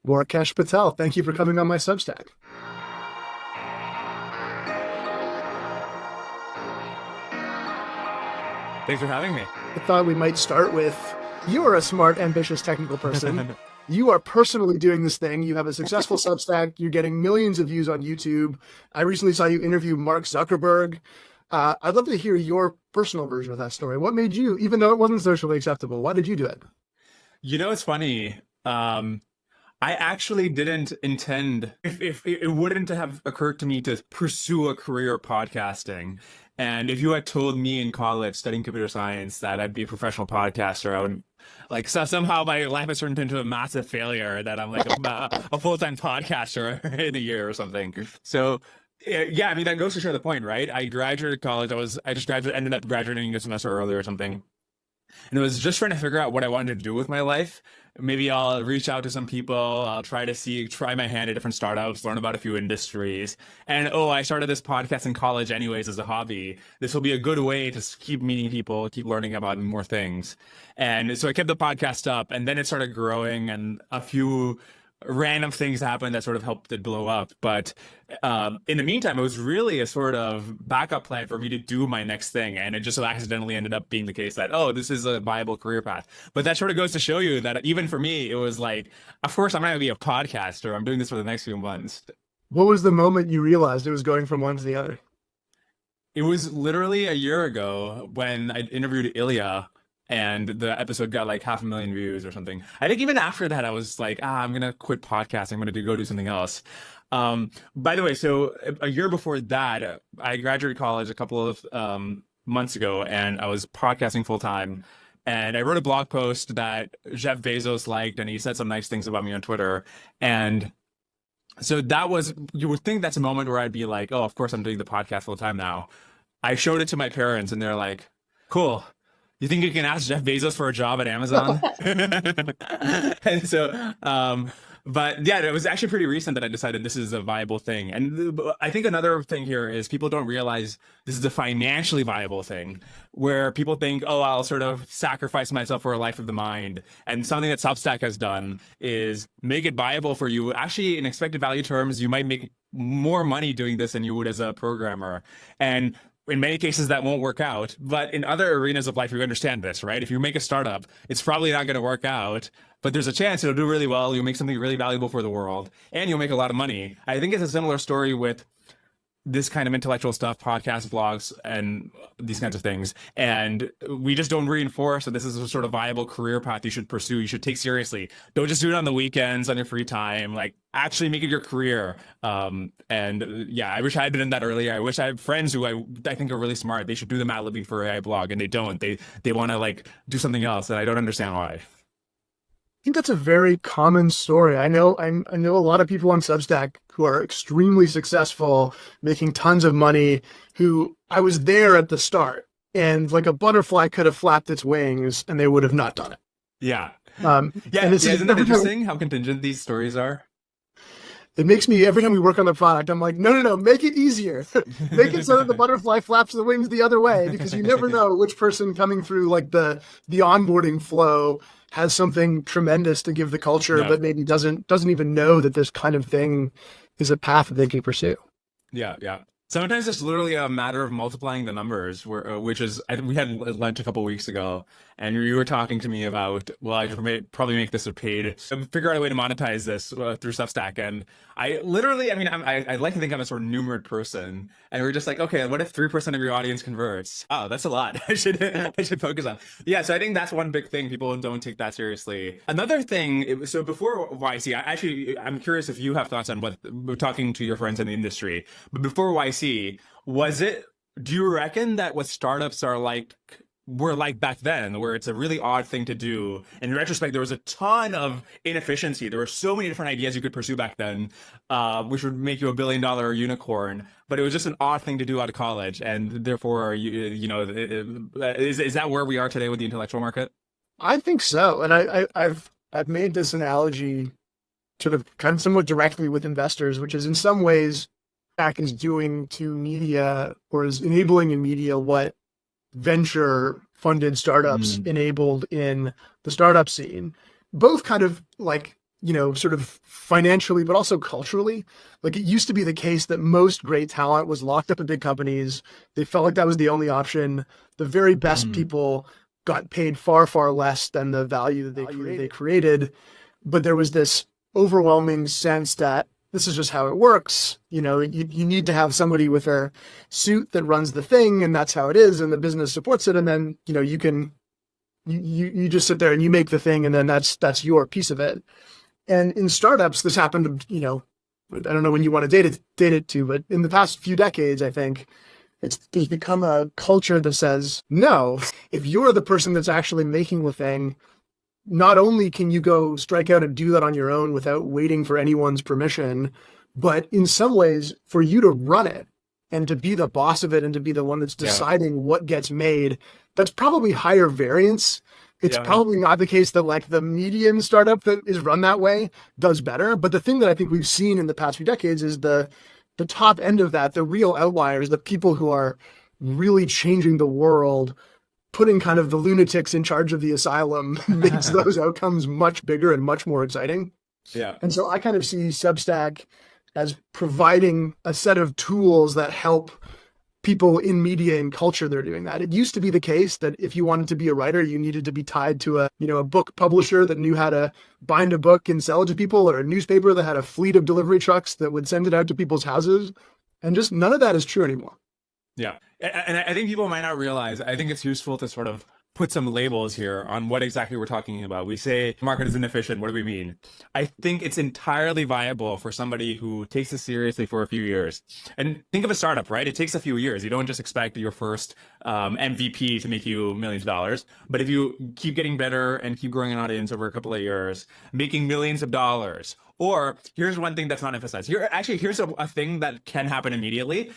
Dwarkesh Patel, thank you for coming on my Substack. Thanks for having me. I thought we might start with, you are a smart, ambitious, technical person. You are personally doing this thing. You have a successful Substack. You're getting millions of views on YouTube. I recently saw you interview Mark Zuckerberg. I'd love to hear your personal version of that story. What made you, even though it wasn't socially acceptable, why did you do it? It's funny. I actually didn't intend, if it wouldn't have occurred to me to pursue a career podcasting. And if you had told me in college studying computer science that I'd be a professional podcaster, I would somehow my life has turned into a massive failure that I'm like a full-time podcaster in a year or something. So yeah, I mean, that goes to show the point, right? I graduated college. I just graduated, ended up graduating a semester earlier or something. And it was just trying to figure out what I wanted to do with my life. Maybe I'll reach out to some people. I'll try my hand at different startups, learn about a few industries. And I started this podcast in college anyways as a hobby. This will be a good way to keep meeting people, keep learning about more things. And so I kept the podcast up, and then it started growing, and a few random things happened that sort of helped it blow up. But in the meantime, it was really a sort of backup plan for me to do my next thing. And it just so accidentally ended up being the case that, this is a viable career path. But that sort of goes to show you that even for me, it was like, of course, I'm not going to be a podcaster. I'm doing this for the next few months. What was the moment you realized it was going from one to the other? It was literally a year ago when I interviewed Ilya, and the episode got like 500,000 views or something. I think even after that, I was like, I'm going to quit podcasting. I'm going to go do something else. By the way, so a year before that, I graduated college a couple of months ago, and I was podcasting full time. And I wrote a blog post that Jeff Bezos liked, and he said some nice things about me on Twitter. And so you would think that's a moment where I'd be like, of course I'm doing the podcast full time now. I showed it to my parents, and they're like, cool. You think you can ask Jeff Bezos for a job at Amazon? And so, but yeah, it was actually pretty recent that I decided this is a viable thing. And I think another thing here is people don't realize this is a financially viable thing, where people think, I'll sort of sacrifice myself for a life of the mind. And something that Substack has done is make it viable for you. Actually, in expected value terms, you might make more money doing this than you would as a programmer. And in many cases, that won't work out. But in other arenas of life, you understand this, right? If you make a startup, it's probably not going to work out, but there's a chance it'll do really well. You'll make something really valuable for the world, and you'll make a lot of money. I think it's a similar story with this kind of intellectual stuff, podcasts, vlogs, and these kinds of things. And we just don't reinforce that this is a sort of viable career path you should pursue. You should take seriously. Don't just do it on the weekends, on your free time. Like, actually make it your career. And yeah, I wish I had been in that earlier. I wish I had friends who I think are really smart. They should do the mat living for AI blog, and they don't. They want to do something else, and I don't understand why. I think that's a very common story. I know a lot of people on Substack who are extremely successful, making tons of money, who I was there at the start, and like a butterfly could have flapped its wings and they would have not done it. Yeah. Yeah. Isn't that interesting how contingent these stories are? It makes me, every time we work on the product, I'm like, no, make it easier. Make it so that the butterfly flaps the wings the other way, because you never know which person coming through the onboarding flow has something tremendous to give the culture, but maybe doesn't even know that this kind of thing is a path that they can pursue. Yeah. Sometimes it's literally a matter of multiplying the numbers, which is, we had lunch a couple of weeks ago, and you were talking to me about, I should probably make this a paid, figure out a way to monetize this through Substack. And I literally, I like to think I'm a sort of numeric person, and we're just like, okay, what if 3% of your audience converts? Oh, that's a lot. I should focus on. Yeah, so I think that's one big thing. People don't take that seriously. Another thing, so before YC, I'm curious if you have thoughts on what we're talking to your friends in the industry, but before YC, do you reckon that what startups were like back then, where it's a really odd thing to do? In retrospect, there was a ton of inefficiency. There were so many different ideas you could pursue back then, which would make you $1 billion unicorn, but it was just an odd thing to do out of college. And therefore, is that where we are today with the intellectual market? I think so. And I've made this analogy sort of kind of somewhat directly with investors, which is in some ways Substack is doing to media, or is enabling in media, what venture funded startups enabled in the startup scene. Both kind of sort of financially, but also culturally. Like, it used to be the case that most great talent was locked up in big companies. They felt like that was the only option. The very best people got paid far, far less than the value that they created. But there was this overwhelming sense that this is just how it works. You need to have somebody with a suit that runs the thing, and that's how it is, and the business supports it. And then, you just sit there and you make the thing, and then that's your piece of it. And in startups, this happened, I don't know when you want to date it to, but in the past few decades, I think there's become a culture that says, no, if you're the person that's actually making the thing, not only can you go strike out and do that on your own without waiting for anyone's permission, but in some ways for you to run it and to be the boss of it and to be the one that's deciding what gets made, that's probably higher variance. It's probably not the case that like the medium startup that is run that way does better. But the thing that I think we've seen in the past few decades is the top end of that, the real outliers, the people who are really changing the world, putting kind of the lunatics in charge of the asylum makes those outcomes much bigger and much more exciting. Yeah. And so I kind of see Substack as providing a set of tools that help people in media and culture that are doing that. It used to be the case that if you wanted to be a writer, you needed to be tied to a book publisher that knew how to bind a book and sell it to people, or a newspaper that had a fleet of delivery trucks that would send it out to people's houses. And just none of that is true anymore. Yeah. And I think people might not realize, I think it's useful to sort of put some labels here on what exactly we're talking about. We say market is inefficient. What do we mean? I think it's entirely viable for somebody who takes it seriously for a few years. And think of a startup, right? It takes a few years. You don't just expect your first MVP to make you millions of dollars. But if you keep getting better and keep growing an audience over a couple of years, making millions of dollars. Or here's one thing that's not emphasized. Here's a thing that can happen immediately.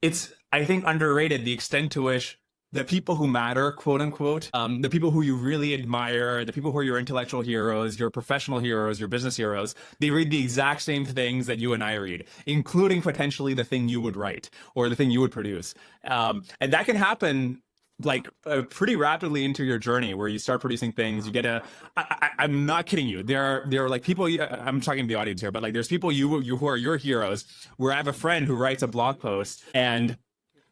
It's, I think, underrated the extent to which the people who matter, quote unquote, the people who you really admire, the people who are your intellectual heroes, your professional heroes, your business heroes, they read the exact same things that you and I read, including potentially the thing you would write or the thing you would produce. And that can happen like pretty rapidly into your journey where you start producing things. You get I'm not kidding you. There are like people, I'm talking to the audience here, but like there's people you who are your heroes, where I have a friend who writes a blog post, and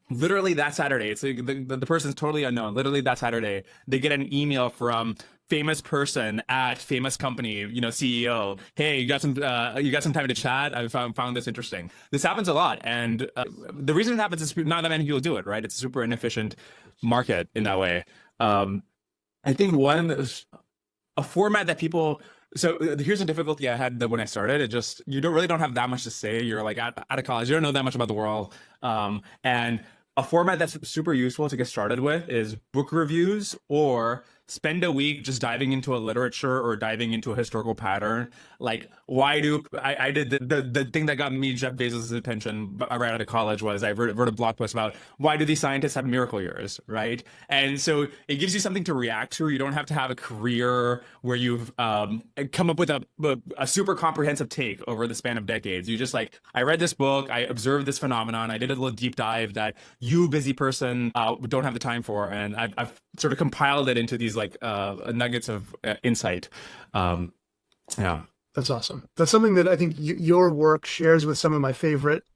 literally that Saturday, it's like the person's totally unknown. Literally that Saturday, they get an email from famous person at famous company, CEO. Hey, you got some time to chat? I found this interesting. This happens a lot, and the reason it happens is not that many people do it. Right? It's a super inefficient market in that way. I think a format that people. So here's a difficulty I had when I started. You don't have that much to say. You're like out of college. You don't know that much about the world. And a format that's super useful to get started with is book reviews, or spend a week just diving into a literature or diving into a historical pattern. Like, why do I did the thing that got me Jeff Bezos' attention right out of college was I wrote a blog post about why do these scientists have miracle years, right? And so it gives you something to react to. You don't have to have a career where you've come up with a super comprehensive take over the span of decades. You just like, I read this book, I observed this phenomenon, I did a little deep dive that you, busy person, don't have the time for, and I've sort of compiled it into these like nuggets of insight. Yeah. That's awesome. That's something that I think your work shares with some of my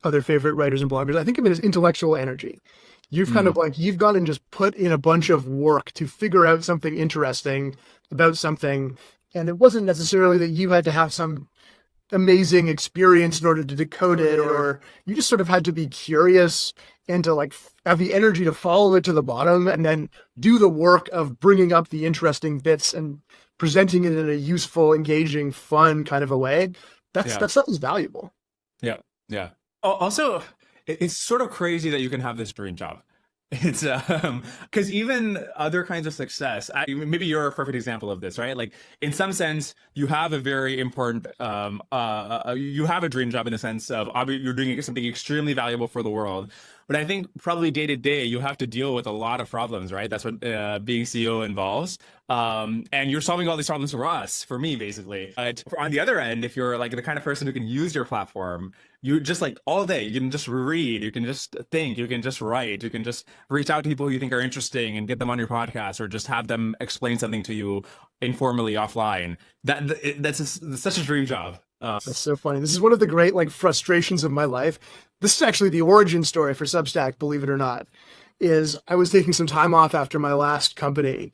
other favorite writers and bloggers. I think of it as intellectual energy. You've kind of like, you've gone and just put in a bunch of work to figure out something interesting about something. And it wasn't necessarily that you had to have some amazing experience in order to decode it, or you just sort of had to be curious and to like have the energy to follow it to the bottom and then do the work of bringing up the interesting bits and presenting it in a useful, engaging, fun kind of a way. That stuff is valuable. Yeah. Yeah. Also, it's sort of crazy that you can have this dream job. It's because even other kinds of success, maybe you're a perfect example of this, right? Like in some sense, you have a very important, you have a dream job in the sense of you're doing something extremely valuable for the world. But I think probably day to day, you have to deal with a lot of problems, right? That's what being CEO involves. And you're solving all these problems for us, for me, basically. But on the other end, if you're like the kind of person who can use your platform, you just like all day, you can just read, you can just think, you can just write, you can just reach out to people you think are interesting and get them on your podcast, or just have them explain something to you informally offline. That's such a dream job. That's so funny. This is one of the great like frustrations of my life. This is actually the origin story for Substack, believe it or not, is I was taking some time off after my last company.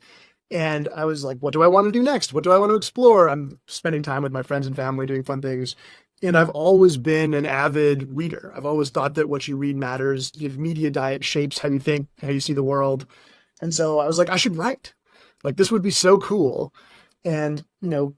And I was like, what do I want to do next? What do I want to explore? I'm spending time with my friends and family doing fun things. And I've always been an avid reader. I've always thought that what you read matters. Your media diet shapes how you think, how you see the world. And so I was like, I should write. Like, this would be so cool. And,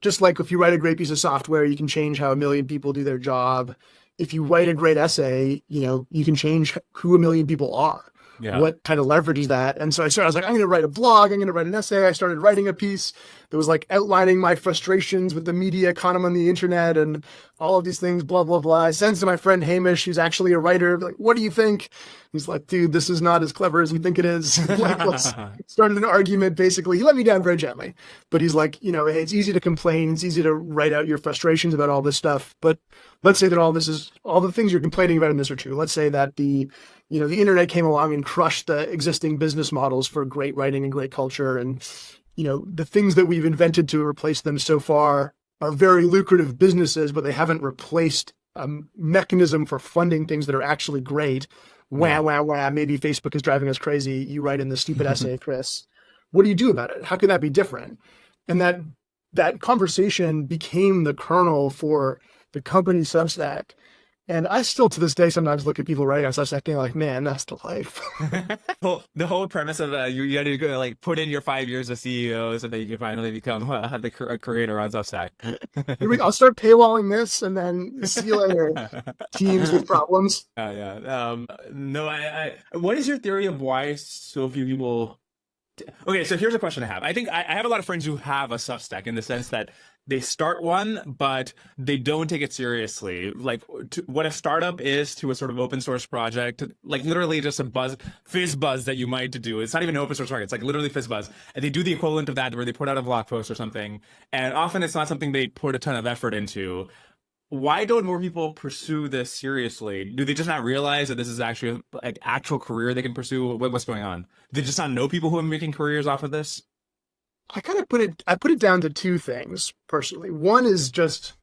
just like if you write a great piece of software, you can change how 1 million people do their job. If you write a great essay, you can change who 1 million people are. Yeah. What kind of leverage is that? And so I was like, I'm going to write a blog. I'm going to write an essay. I started writing a piece that was like outlining my frustrations with the media economy on the internet and all of these things, blah, blah, blah. I sent it to my friend Hamish, who's actually a writer. Like, what do you think? He's like, dude, this is not as clever as you think it is. Like, let's started an argument, basically. He let me down very gently. But he's like, hey, it's easy to complain. It's easy to write out your frustrations about all this stuff. But let's say that all the things you're complaining about in this are true. Let's say that the internet came along and crushed the existing business models for great writing and great culture. And, the things that we've invented to replace them so far are very lucrative businesses, but they haven't replaced a mechanism for funding things that are actually great. Wah, wah, wah. Maybe Facebook is driving us crazy. You write in this stupid essay, Chris. What do you do about it? How can that be different? And that conversation became the kernel for the company Substack. And I still, to this day, sometimes look at people writing on Substack being like, man, that's the life. Well, the whole premise of you had to go, like, put in your 5 years as CEO so that you can finally become a creator on Substack. I'll start paywalling this and then see you later. Teams with problems. Yeah. No, what is your theory of why so few people... Okay, so here's a question I have. I think I have a lot of friends who have a Substack in the sense that they start one, but they don't take it seriously. Like what a startup is to a sort of open source project, like literally just a fizz buzz that you might do. It's not even an open source project. It's like literally fizz buzz. And they do the equivalent of that where they put out a blog post or something. And often it's not something they put a ton of effort into. Why don't more people pursue this seriously? Do they just not realize that this is actually an actual career they can pursue? What's going on? Do they just not know people who are making careers off of this? I put it down to two things personally. One is just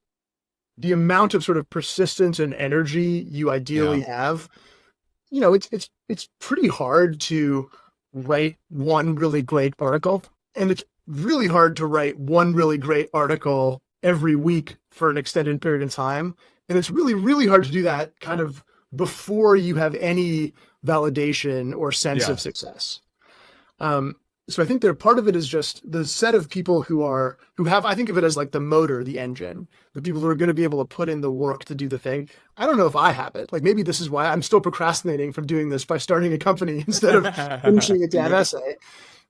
the amount of sort of persistence and energy you ideally have. It's pretty hard to write one really great article, and it's really hard to write one really great article every week for an extended period of time. And it's really, really hard to do that kind of before you have any validation or sense of success. So I think part of it is just the set of people who have, I think of it as like the motor, the engine, the people who are going to be able to put in the work to do the thing. I don't know if I have it. Like maybe this is why I'm still procrastinating from doing this by starting a company instead of finishing a damn essay.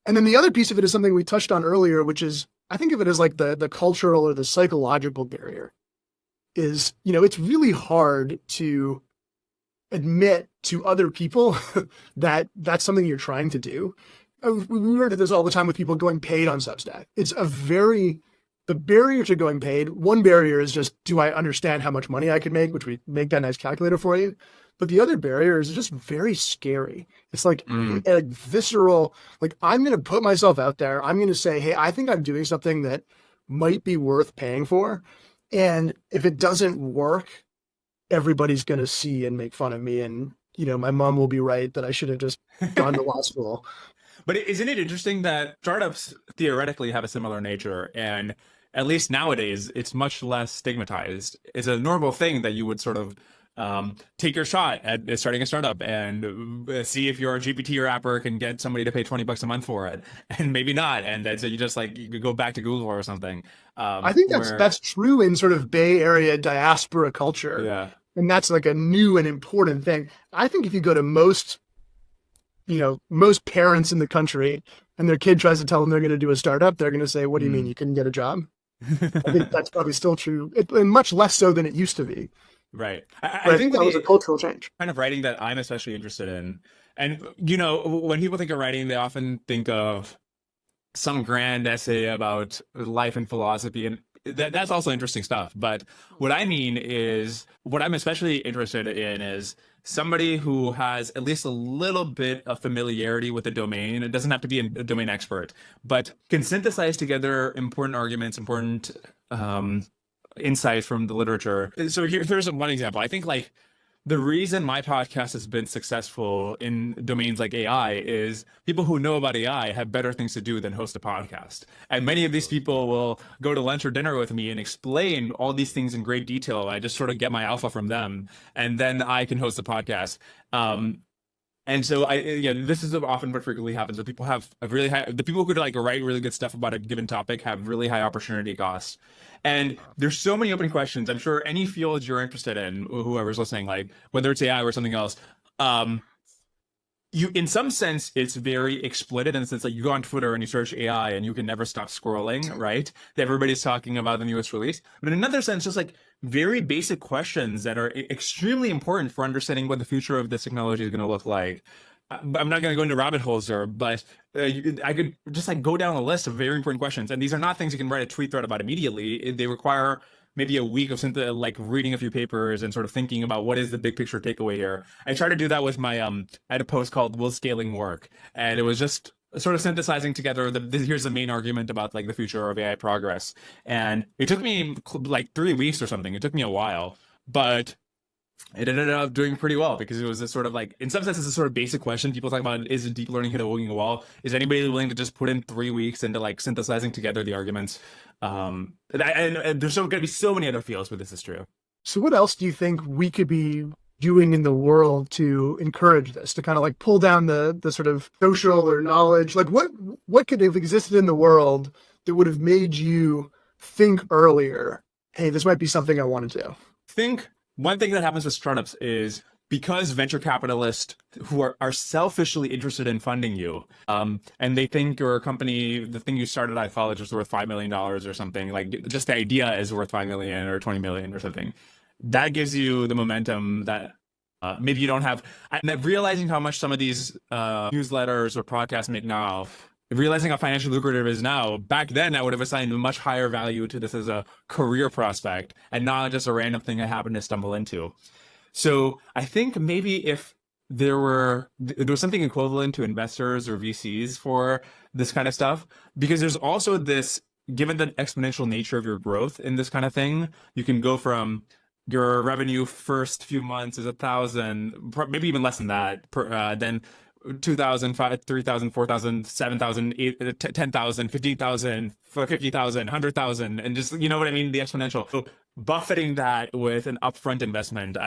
And then the other piece of it is something we touched on earlier, which is, I think of it as like the cultural or the psychological barrier is, it's really hard to admit to other people that that's something you're trying to do. We heard this all the time with people going paid on Substack. The barrier to going paid, one barrier is just, do I understand how much money I could make, which we make that nice calculator for you. But the other barrier is just very scary. It's like a visceral, like I'm going to put myself out there. I'm going to say, hey, I think I'm doing something that might be worth paying for. And if it doesn't work, everybody's going to see and make fun of me. And, my mom will be right that I should have just gone to law school. But isn't it interesting that startups theoretically have a similar nature, and at least nowadays it's much less stigmatized? It's a normal thing that you would sort of take your shot at starting a startup and see if your GPT wrapper can get somebody to pay $20 a month for it, and maybe not, and then so you just like you go back to Google or something. I think that's true in sort of Bay Area diaspora culture. Yeah, and that's like a new and important thing. I think if you go to most parents in the country and their kid tries to tell them they're going to do a startup, they're going to say, what do you mean you couldn't get a job? I think that's probably still true, and much less so than it used to be. Right. I But I think think that was a the cultural change. kind of writing that I'm especially interested in, and you know, when people think of writing, they often think of some grand essay about life and philosophy, and that's also interesting stuff. But what I mean is, what I'm especially interested in is somebody who has at least a little bit of familiarity with the domain. It doesn't have to be a domain expert, but can synthesize together important arguments, important insights from the literature. So here's one example. I think like the reason my podcast has been successful in domains like AI is people who know about AI have better things to do than host a podcast. And many of these people will go to lunch or dinner with me and explain all these things in great detail. I just sort of get my alpha from them, and then I can host a podcast. And so this is often what frequently happens. That people have a really high, the people who could like write really good stuff about a given topic have really high opportunity costs. And there's so many open questions. I'm sure any field you're interested in, whoever's listening, like whether it's AI or something else, in some sense, it's very exploited in the sense that you go on Twitter and you search AI and you can never stop scrolling, right? Everybody's talking about the newest release. But in another sense, just like very basic questions that are extremely important for understanding what the future of this technology is going to look like. I'm not going to go into rabbit holes there, but I could just like go down a list of very important questions. And these are not things you can write a tweet thread about immediately. They require maybe a week of like reading a few papers and sort of thinking about what is the big picture takeaway here. I tried to do that with my I had a post called "Will Scaling Work?" and it was just sort of synthesizing together here's the main argument about like the future of AI progress. And it took me like 3 weeks or something. It took me a while, but it ended up doing pretty well because it was this sort of like, in some sense, it's a sort of basic question. People talk about, is deep learning hitting a wall? Is anybody willing to just put in 3 weeks into like synthesizing together the arguments? And there's going to be so many other fields where this is true. So what else do you think we could be doing in the world to encourage this, to kind of like pull down the sort of social or knowledge? Like what could have existed in the world that would have made you think earlier, hey, this might be something I want to do? Think one thing that happens with startups is because venture capitalists who are selfishly interested in funding you, and they think your company, the thing you started at college is worth $5 million or something, like just the idea is worth 5 million or 20 million or something. That gives you the momentum that maybe you don't have. And realizing how much some of these newsletters or podcasts make now, realizing how financially lucrative it is now, back then I would have assigned a much higher value to this as a career prospect and not just a random thing I happened to stumble into. So I think maybe if there was something equivalent to investors or VCs for this kind of stuff, because there's also this, given the exponential nature of your growth in this kind of thing, you can go from your revenue first few months is 1,000, maybe even less than that, then 2,000, 3,000, 4,000, 7,000, 10,000, 15,000, 50,000, 100,000, and just, you know what I mean? The exponential. So buffeting that with an upfront investment,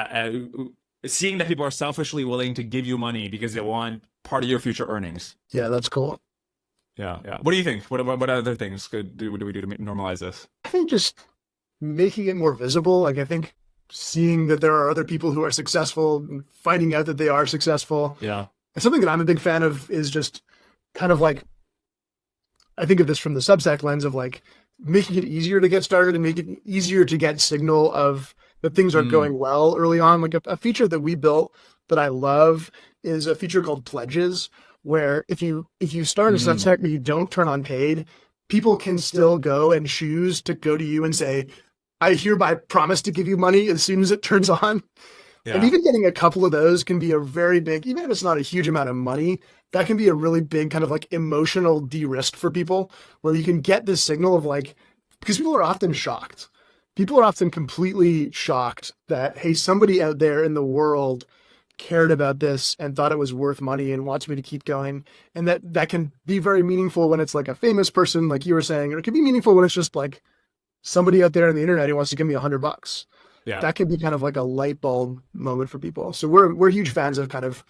seeing that people are selfishly willing to give you money because they want part of your future earnings. Yeah, that's cool. Yeah. What do you think? What other things do we do to normalize this? I think just making it more visible. Like, I think seeing that there are other people who are successful and finding out that they are successful. Yeah. And something that I'm a big fan of is just kind of like, I think of this from the Substack lens of like making it easier to get started and make it easier to get signal of that things are going well early on. Like a feature that we built that I love is a feature called Pledges, where if you start a Substack but you don't turn on paid, people can still go and choose to go to you and say, I hereby promise to give you money as soon as it turns on. Yeah. And even getting a couple of those can be a very big, even if it's not a huge amount of money, that can be a really big kind of like emotional de-risk for people, where you can get this signal of like, because people are often shocked. People are often completely shocked that, hey, somebody out there in the world cared about this and thought it was worth money and wants me to keep going. And that can be very meaningful when it's like a famous person, like you were saying, or it can be meaningful when it's just like somebody out there on the internet who wants to give me $100. Yeah. That can be kind of like a light bulb moment for people. So we're huge fans of kind of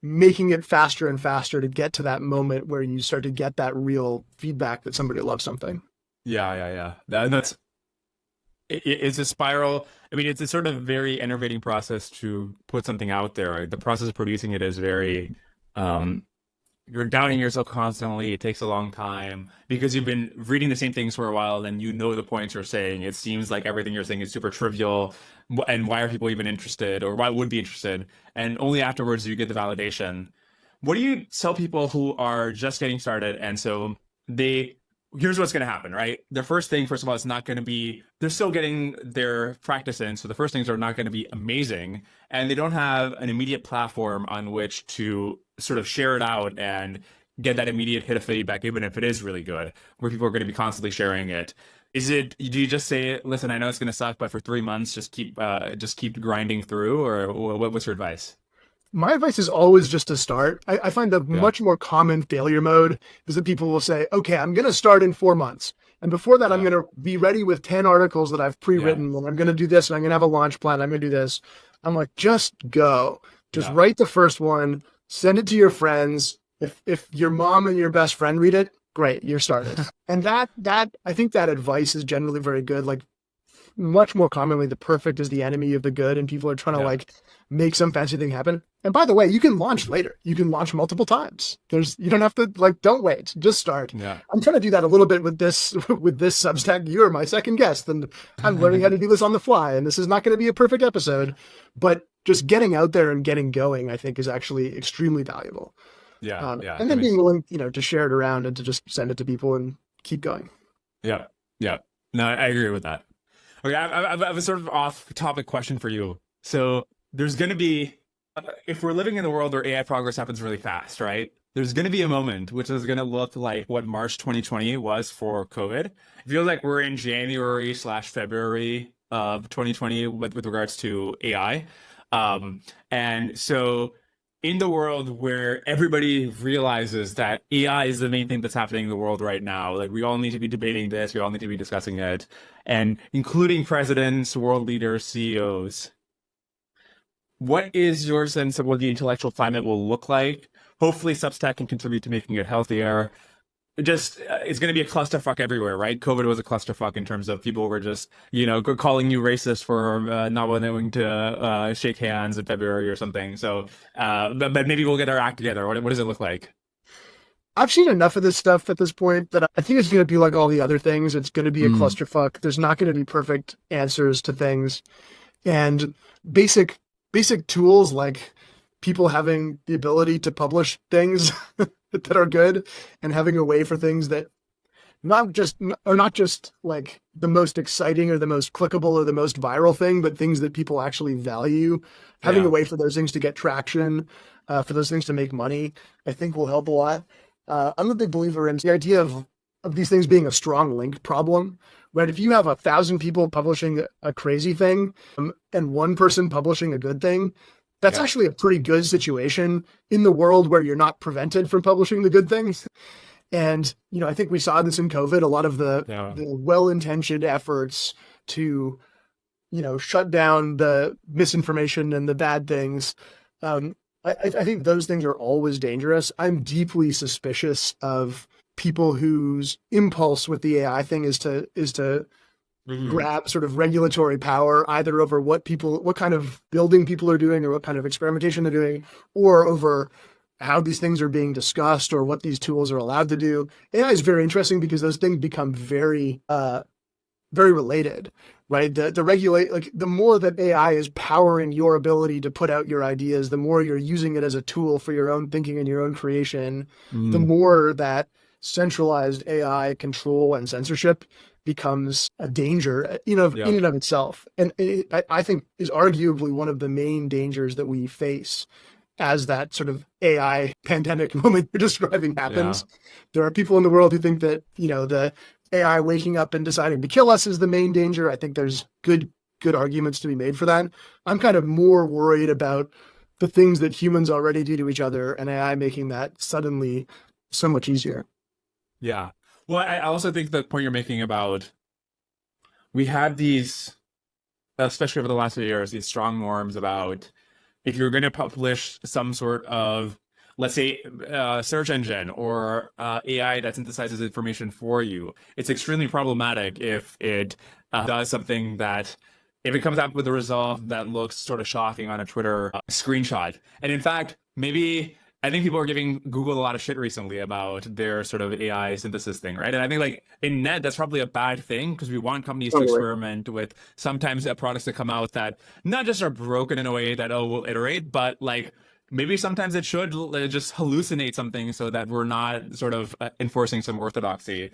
making it faster and faster to get to that moment where you start to get that real feedback that somebody loves something. Yeah. It's a spiral. I mean, it's a sort of very enervating process to put something out there. The process of producing it is very, you're doubting yourself constantly. It takes a long time because you've been reading the same things for a while and you know the points you're saying. It seems like everything you're saying is super trivial. And why are people even interested or why would be interested? And only afterwards do you get the validation. What do you tell people who are just getting started? And so here's what's going to happen, right? The first thing, first of all, it's not going to be, they're still getting their practice in. So the first things are not going to be amazing. And they don't have an immediate platform on which to sort of share it out and get that immediate hit of feedback, even if it is really good, where people are going to be constantly sharing it. Do you just say, listen, I know it's going to suck, but for 3 months, just keep grinding through, or what's your advice? My advice is always just to start. I find the much more common failure mode is that people will say, okay, I'm going to start in 4 months. And before that, I'm going to be ready with 10 articles that I've pre-written, and I'm going to do this, and I'm going to have a launch plan. I'm going to do this. I'm like, just go. Just write the first one, send it to your friends. If your mom and your best friend read it, great, you're started. And that I think that advice is generally very good. Like, much more commonly, the perfect is the enemy of the good, and people are trying to like make some fancy thing happen. And by the way, you can launch later. You can launch multiple times. You don't have to don't wait. Just start. Yeah. I'm trying to do that a little bit with this Substack. You're my second guest, and I'm learning how to do this on the fly. And this is not going to be a perfect episode, but just getting out there and getting going, I think, is actually extremely valuable. And then being willing, to share it around and to just send it to people and keep going. Yeah. No, I agree with that. Okay, I have a sort of off-topic question for you. So there's going to be, if we're living in a world where AI progress happens really fast, right? There's going to be a moment which is going to look like what March 2020 was for COVID. It feels like we're in January/February of 2020 with regards to AI. And so in the world where everybody realizes that AI is the main thing that's happening in the world right now, like we all need to be debating this, we all need to be discussing it, and including presidents, world leaders, CEOs. What is your sense of what the intellectual climate will look like? Hopefully Substack can contribute to making it healthier. It's going to be a clusterfuck everywhere, right? COVID was a clusterfuck in terms of people were just, calling you racist for not wanting to shake hands in February or something. So, but maybe we'll get our act together. What does it look like? I've seen enough of this stuff at this point that I think it's going to be like all the other things. It's going to be a clusterfuck. There's not going to be perfect answers to things. And basic tools like people having the ability to publish things that are good and having a way for things that are not just like the most exciting or the most clickable or the most viral thing, but things that people actually value. Having a way for those things to get traction, for those things to make money, I think will help a lot. I'm a big believer in the idea of these things being a strong link problem, right? If you have 1,000 people publishing a crazy thing and one person publishing a good thing, that's actually a pretty good situation in the world where you're not prevented from publishing the good things. And, I think we saw this in COVID, a lot of the well-intentioned efforts to, shut down the misinformation and the bad things. I think those things are always dangerous. I'm deeply suspicious of people whose impulse with the AI thing is to grab sort of regulatory power, either over what kind of building people are doing or what kind of experimentation they're doing, or over how these things are being discussed or what these tools are allowed to do. AI is very interesting because those things become very, very related, right? The more that AI is powering your ability to put out your ideas, the more you're using it as a tool for your own thinking and your own creation, the more that centralized AI control and censorship becomes a danger, in and of itself. And I think is arguably one of the main dangers that we face as that sort of AI pandemic moment you're describing happens. There are people in the world who think that, the AI waking up and deciding to kill us is the main danger. I think there's good arguments to be made for that. I'm kind of more worried about the things that humans already do to each other and AI making that suddenly so much easier. Yeah. Well, I also think the point you're making about we have these, especially over the last few years, these strong norms about if you're going to publish some sort of, let's say, search engine or AI that synthesizes information for you, it's extremely problematic if it does something that, if it comes out with a result that looks sort of shocking on a Twitter screenshot. And in fact, maybe I think people are giving Google a lot of shit recently about their sort of AI synthesis thing, right? And I think like in net, that's probably a bad thing because we want companies to Totally. experiment with sometimes products that come out that not just are broken in a way that, oh, we'll iterate, but like maybe sometimes it should just hallucinate something so that we're not sort of enforcing some orthodoxy.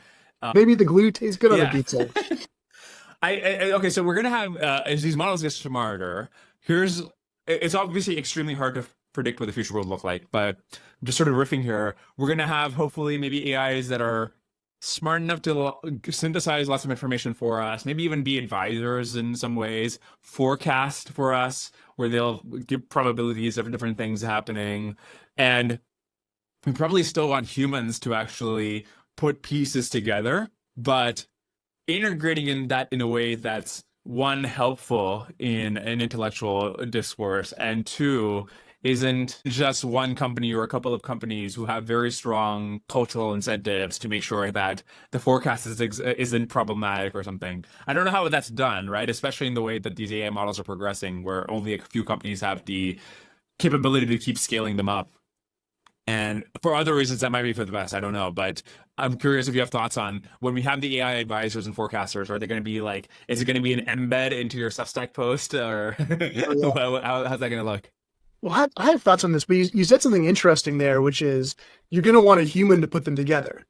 Maybe the glue tastes good on a Yeah. pizza. Okay, so we're gonna have as these models get smarter. Here's it's obviously extremely hard to predict what the future will look like, but just sort of riffing here, we're gonna have hopefully maybe AIs that are smart enough to synthesize lots of information for us, maybe even be advisors in some ways, forecast for us, where they'll give probabilities of different things happening, and we probably still want humans to actually put pieces together, but integrating in that in a way that's one, helpful in an intellectual discourse, and two, isn't just one company or a couple of companies who have very strong cultural incentives to make sure that the forecast isn't problematic or something. I don't know how that's done, right? Especially in the way that these AI models are progressing, where only a few companies have the capability to keep scaling them up. And for other reasons, that might be for the best. I don't know. But I'm curious if you have thoughts on when we have the AI advisors and forecasters, are they going to be like, is it going to be an embed into your Substack post or Oh, yeah. how's that going to look? Well, I have thoughts on this, but you said something interesting there, which is you're going to want a human to put them together.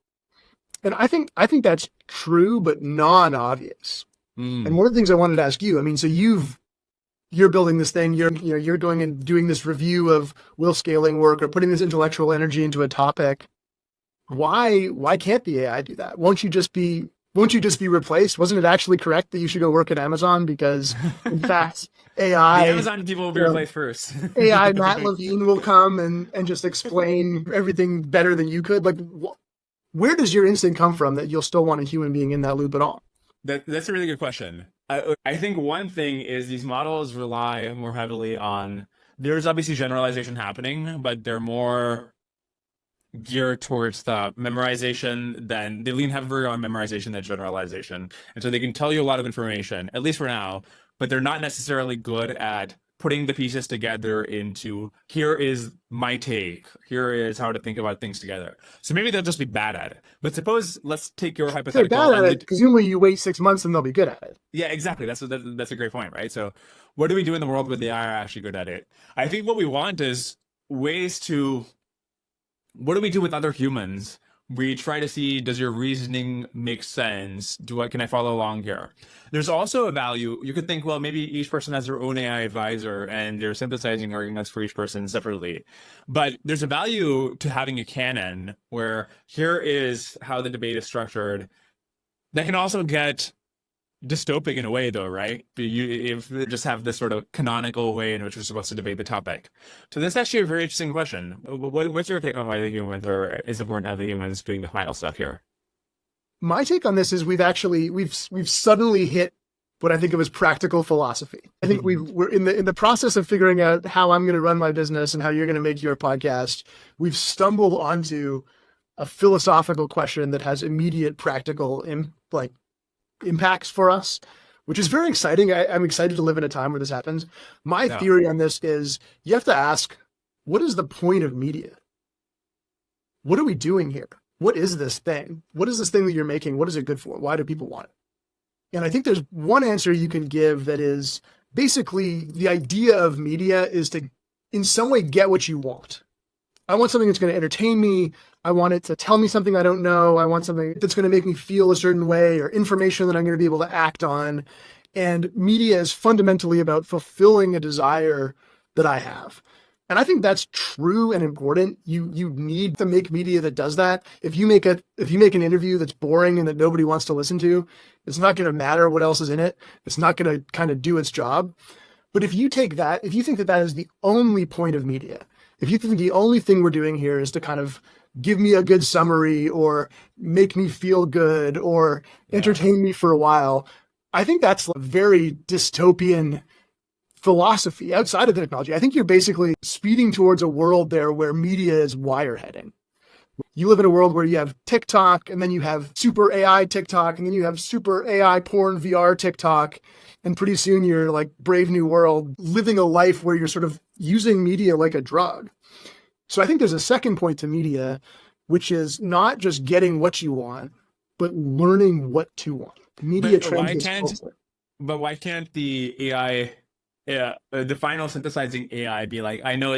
And I think that's true, but non-obvious. And Mm, one of the things I wanted to ask you, I mean, so you're building this thing, you're doing this review of will scaling work or putting this intellectual energy into a topic. Why can't the AI do that? Won't you just be replaced? Wasn't it actually correct that you should go work at Amazon? Because in fact, the AI, Amazon people will be you know, replaced first. AI Matt Levine will come and just explain everything better than you could. Like, where does your instinct come from that you'll still want a human being in that loop at all? That's a really good question. I think one thing is these models rely more heavily on, there's obviously generalization happening, but they're more geared towards the memorization, then they lean heavier on memorization than generalization. And so they can tell you a lot of information, at least for now, but they're not necessarily good at putting the pieces together into here is my take, here is how to think about things together. So maybe they'll just be bad at it. But suppose let's take your If they're hypothetical bad at and it, presumably you wait 6 months and they'll be good at it. yeah, exactly. That's a great point, right? So what do we do in the world where the AI are actually good at it? I think what we want is ways to, what do we do with other humans? We try to see, does your reasoning make sense? Can I follow along here? There's also a value. You could think, well, maybe each person has their own AI advisor and they're synthesizing arguments for each person separately. But there's a value to having a canon where here is how the debate is structured. That can also get dystopic in a way, though, right? If they just have this sort of canonical way in which we're supposed to debate the topic. So that's actually a very interesting question. What's your take on why the humans, or is it important to have the humans doing the final stuff here? My take on this is we've suddenly hit what I think of as practical philosophy. I think we're in the process of figuring out how I'm going to run my business and how you're going to make your podcast. We've stumbled onto a philosophical question that has immediate practical impacts for us, which is very exciting. I'm excited to live in a time where this happens. My Yeah. theory on this is you have to ask, what is the point of media? What are we doing here? What is this thing? What is this thing that you're making? What is it good for? Why do people want it? And I think there's one answer you can give that is basically the idea of media is to, in some way, get what you want. I want something that's going to entertain me. I want it to tell me something I don't know. I want something that's going to make me feel a certain way or information that I'm going to be able to act on. And media is fundamentally about fulfilling a desire that I have. And I think that's true and important. You need to make media that does that. If you make an interview that's boring and that nobody wants to listen to, it's not going to matter what else is in it. It's not going to kind of do its job. But if you think that is the only point of media, if you think the only thing we're doing here is to kind of give me a good summary or make me feel good or entertain me for a while, I think that's a very dystopian philosophy outside of the technology. I think you're basically speeding towards a world there where media is wireheading. You live in a world where you have TikTok, and then you have super AI TikTok, and then you have super AI porn VR TikTok. And pretty soon you're like Brave New World, living a life where you're sort of using media like a drug. So I think there's a second point to media, which is not just getting what you want, but learning what to want. Media But trends why this can't culture. But why can't the AI, the final synthesizing AI, be like, I know,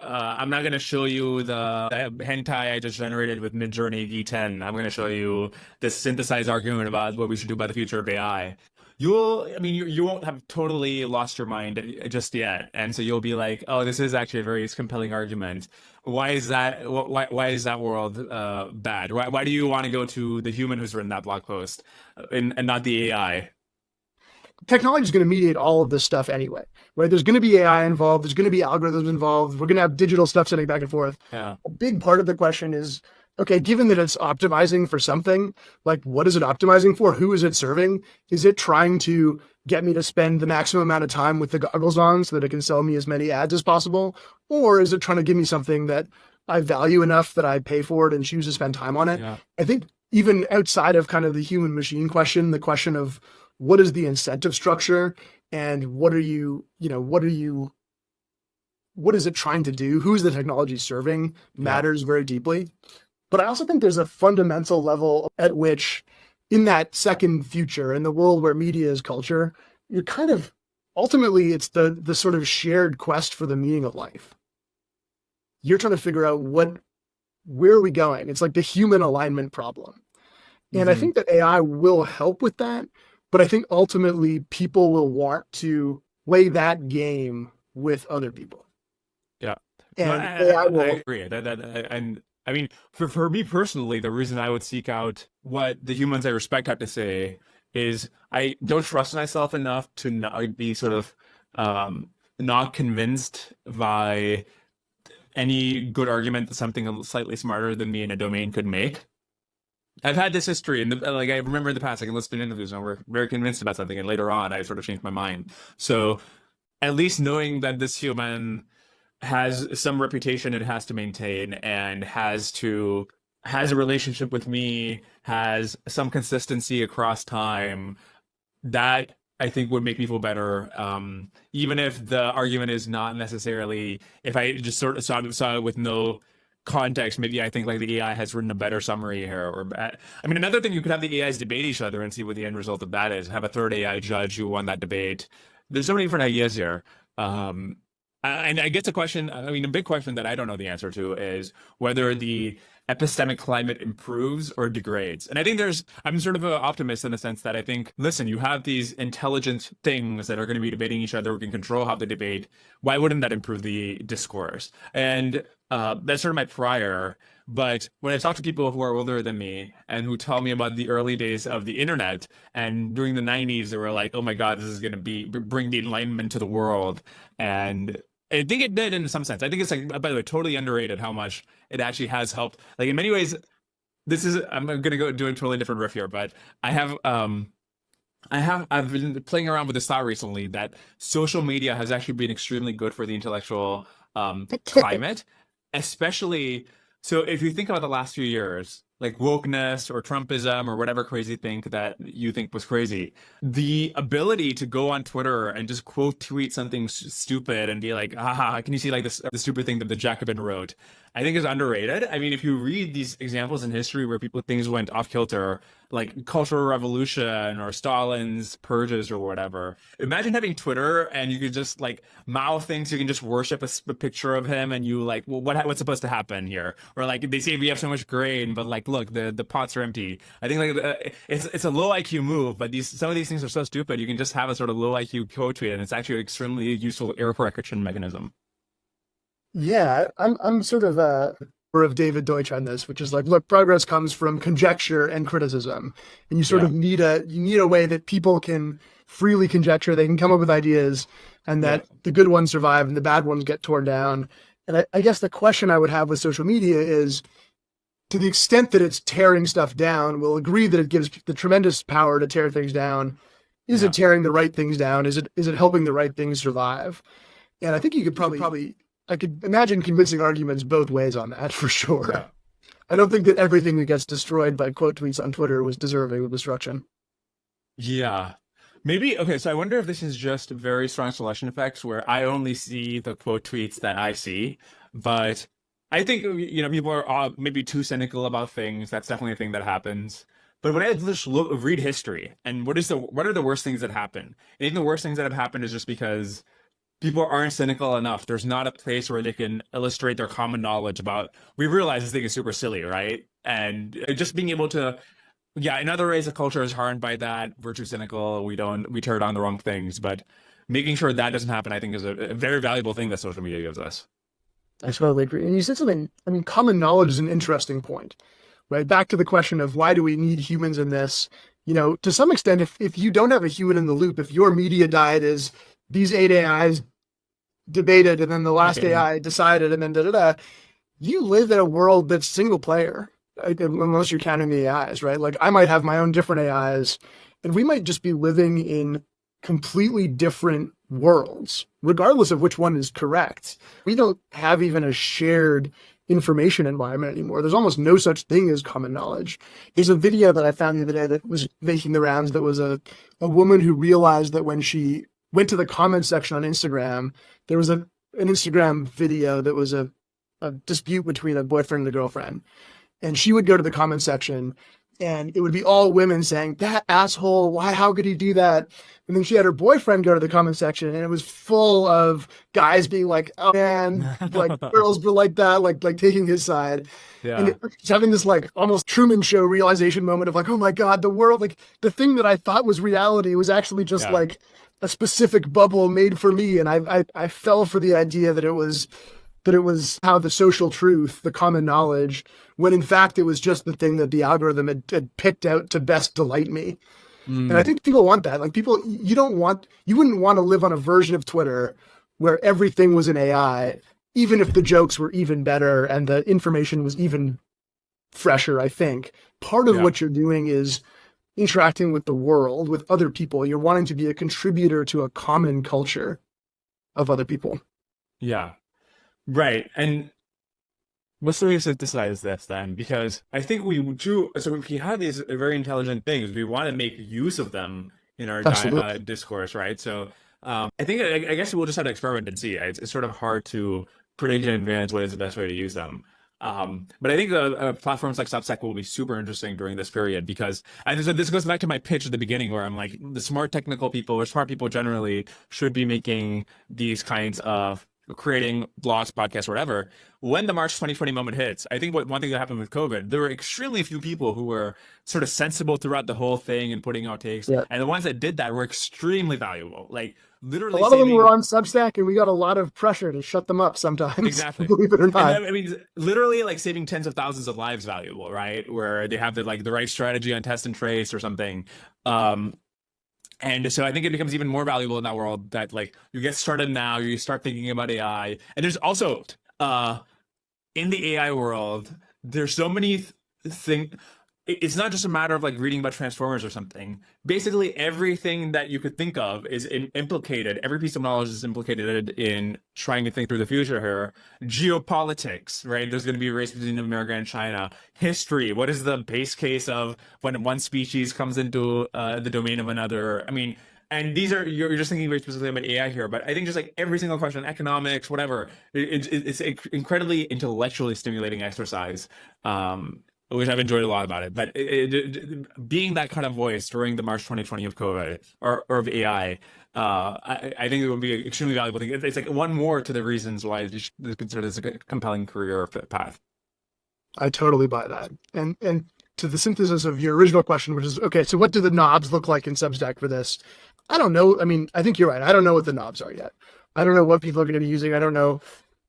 I'm not going to show you the hentai I just generated with Midjourney V10. I'm going to show you this synthesized argument about what we should do about the future of AI. You won't have totally lost your mind just yet, and so you'll be like, oh, this is actually a very compelling argument. Why is that? Why is that world bad? Why do you want to go to the human who's written that blog post, and not the AI? Technology is going to mediate all of this stuff anyway, right? There's going to be AI involved. There's going to be algorithms involved. We're going to have digital stuff sending back and forth. Yeah. A big part of the question is, okay, given that it's optimizing for something, like what is it optimizing for? Who is it serving? Is it trying to get me to spend the maximum amount of time with the goggles on so that it can sell me as many ads as possible? Or is it trying to give me something that I value enough that I pay for it and choose to spend time on it? Yeah. I think even outside of kind of the human machine question, the question of what is the incentive structure and what is it trying to do? Who is the technology serving matters very deeply. But I also think there's a fundamental level at which, in that second future, in the world where media is culture, you're kind of ultimately it's the sort of shared quest for the meaning of life. You're trying to figure out where are we going? It's like the human alignment problem. And I think that AI will help with that, but I think ultimately people will want to play that game with other people. Yeah. No, And AI I will. agree. And I mean, for me personally, the reason I would seek out what the humans I respect have to say is I don't trust myself enough to not be sort of not convinced by any good argument that something slightly smarter than me in a domain could make. I've had this history, and like I remember in the past, I can listen to interviews, and we're very convinced about something, and later on, I sort of changed my mind. So, at least knowing that this human has some reputation it has to maintain, and has a relationship with me, has some consistency across time, that I think would make me feel better. Even if the argument is not necessarily, if I just sort of saw it with no context, maybe I think like the AI has written a better summary here. I mean, another thing, you could have the AIs debate each other and see what the end result of that is. Have a third AI judge who won that debate. There's so many different ideas here. And I guess the question, I mean, a big question that I don't know the answer to is whether the epistemic climate improves or degrades. And I think I'm sort of an optimist in the sense that I think, listen, you have these intelligent things that are going to be debating each other, who can control how they debate. Why wouldn't that improve the discourse? And that's sort of my prior. But when I talk to people who are older than me and who tell me about the early days of the internet, and during the 90s, they were like, oh my God, this is going to bring the enlightenment to the world. And I think it did in some sense. I think it's like, by the way, totally underrated how much it actually has helped. Like in many ways, I'm going to go do a totally different riff here, but I've been playing around with this thought recently that social media has actually been extremely good for the intellectual climate, especially. So if you think about the last few years, like wokeness or Trumpism or whatever crazy thing that you think was crazy, the ability to go on Twitter and just quote tweet something stupid and be like, "Ah, can you see like this the stupid thing that the Jacobin wrote?" I think is underrated. I mean, if you read these examples in history where things went off kilter, like Cultural Revolution or Stalin's purges or whatever, imagine having Twitter and you could just like mouth things. You can just worship a picture of him, and you like, well, what's supposed to happen here? Or like they say we have so much grain, but like, look, the pots are empty. I think like it's a low IQ move, but some of these things are so stupid. You can just have a sort of low IQ quote tweet, and it's actually an extremely useful error correction mechanism. Yeah, I'm sort of David Deutsch on this, which is like, look, progress comes from conjecture and criticism, and you sort of need a way that people can freely conjecture, they can come up with ideas, and that the good ones survive and the bad ones get torn down. And I guess the question I would have with social media is, to the extent that it's tearing stuff down, we'll agree that it gives the tremendous power to tear things down. Is it tearing the right things down? Is it helping the right things survive? And I think you could probably I could imagine convincing arguments both ways on that for sure. Yeah. I don't think that everything that gets destroyed by quote tweets on Twitter was deserving of destruction. Yeah. Maybe, okay, so I wonder if this is just very strong selection effects where I only see the quote tweets that I see. But I think, people are maybe too cynical about things. That's definitely a thing that happens. But when I just read history and what are the worst things that happen? I think the worst things that have happened is just because people aren't cynical enough. There's not a place where they can illustrate their common knowledge about, we realize this thing is super silly, right? And just being able to, yeah, in other ways, the culture is harmed by that. We're too cynical. We turn on the wrong things. But making sure that doesn't happen, I think, is a very valuable thing that social media gives us. I totally agree. And you said something, I mean, common knowledge is an interesting point, right? Back to the question of why do we need humans in this? To some extent, if you don't have a human in the loop, if your media diet is these 8 AIs debated and then the last AI decided and then da-da-da, you live in a world that's single player, unless you're counting the AIs, right? Like I might have my own different AIs and we might just be living in completely different worlds, regardless of which one is correct. We don't have even a shared information environment anymore. There's almost no such thing as common knowledge. There's a video that I found the other day that was making the rounds that was a woman who realized that when she went to the comment section on Instagram, there was an Instagram video that was a dispute between a boyfriend and a girlfriend. And she would go to the comment section and it would be all women saying, that asshole, why, how could he do that? And then she had her boyfriend go to the comment section and it was full of guys being like, oh man, like girls were like that, like taking his side. Yeah. And it's having this like almost Truman Show realization moment of like, oh my God, the world, like the thing that I thought was reality was actually just like a specific bubble made for me. And I fell for the idea that it was how the social truth, the common knowledge, when in fact it was just the thing that the algorithm had picked out to best delight me. And I think people want that. Like people, you wouldn't want to live on a version of Twitter where everything was an AI, even if the jokes were even better and the information was even fresher, I think. Part of what you're doing is interacting with the world, with other people. You're wanting to be a contributor to a common culture of other people. Yeah. Right. And what's the reason to decide this then? Because I think we have these very intelligent things. We want to make use of them in our discourse, right? So I guess we'll just have to experiment and see. It's sort of hard to predict in advance what is the best way to use them. But I think platforms like Substack will be super interesting during this period because this goes back to my pitch at the beginning where I'm like, the smart technical people or smart people generally should be making these kinds of creating blogs, podcasts, whatever. When the March 2020 moment hits, I think one thing that happened with COVID, there were extremely few people who were sort of sensible throughout the whole thing and putting out takes. Yeah. And the ones that did that were extremely valuable. Like literally, a lot of them were on Substack, and we got a lot of pressure to shut them up sometimes. Exactly, believe it or not. And I mean, literally, like saving tens of thousands of lives valuable, right? Where they have the right strategy on test and trace or something. And so I think it becomes even more valuable in that world that like you get started now, you start thinking about AI. And there's also in the AI world, there's so many things. It's not just a matter of like reading about Transformers or something. Basically, everything that you could think of is implicated. Every piece of knowledge is implicated in trying to think through the future here. Geopolitics, right? There's going to be a race between America and China. History. What is the base case of when one species comes into the domain of another? I mean, and you're just thinking very specifically about AI here, but I think just like every single question, economics, whatever, it's an incredibly intellectually stimulating exercise. Which I've enjoyed a lot about it. But being that kind of voice during the March 2020 of COVID or of AI, I think it would be an extremely valuable thing. It's like one more to the reasons why you should consider this a compelling career path. I totally buy that. And to the synthesis of your original question, which is, okay, so what do the knobs look like in Substack for this? I don't know. I mean, I think you're right. I don't know what the knobs are yet. I don't know what people are going to be using. I don't know.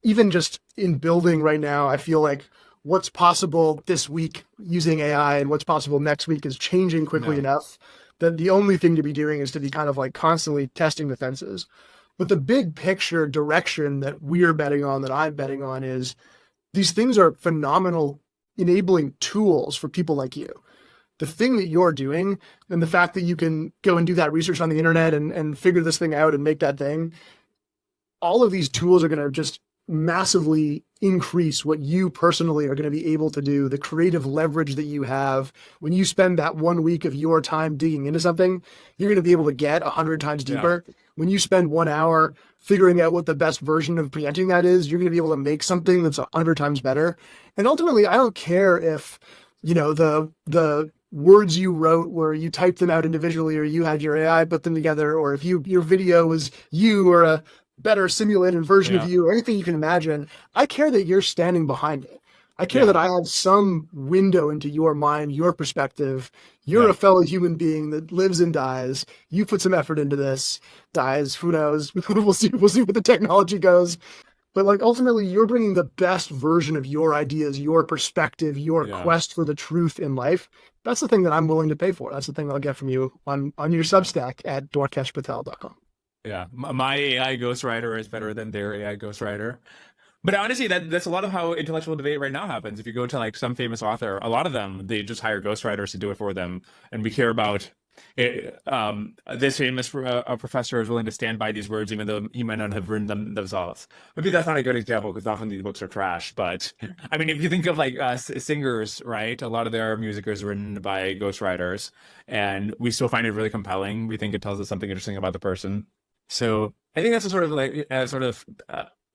Even just in building right now, I feel like what's possible this week using AI and what's possible next week is changing quickly enough that the only thing to be doing is to be kind of like constantly testing the fences. But the big picture direction that we're betting on, that I'm betting on, is these things are phenomenal enabling tools for people like you. The thing that you're doing and the fact that you can go and do that research on the internet and figure this thing out and make that thing, all of these tools are going to just massively increase what you personally are going to be able to do, the creative leverage that you have. When you spend that 1 week of your time digging into something, you're going to be able to get 100 times deeper. Yeah. When you spend 1 hour figuring out what the best version of presenting that is, you're going to be able to make something that's 100 times better. And ultimately, I don't care if, the words you wrote where you typed them out individually or you had your AI put them together, or if your video was you or a better simulated version of you or anything you can imagine. I care that you're standing behind it. I care that I have some window into your mind, your perspective. You're a fellow human being that lives and dies. You put some effort into this, dies, who knows? We'll see what the technology goes. But like ultimately you're bringing the best version of your ideas, your perspective, your quest for the truth in life. That's the thing that I'm willing to pay for. That's the thing I'll get from you on your Substack at dwarkeshpatel.com. Yeah, my AI ghostwriter is better than their AI ghostwriter. But honestly, that's a lot of how intellectual debate right now happens. If you go to like some famous author, a lot of them, they just hire ghostwriters to do it for them. And we care about it. This famous professor is willing to stand by these words, even though he might not have written them themselves. Maybe that's not a good example because often these books are trash. But I mean, if you think of like singers, right? A lot of their music is written by ghostwriters, and we still find it really compelling. We think it tells us something interesting about the person. So I think that's a sort of like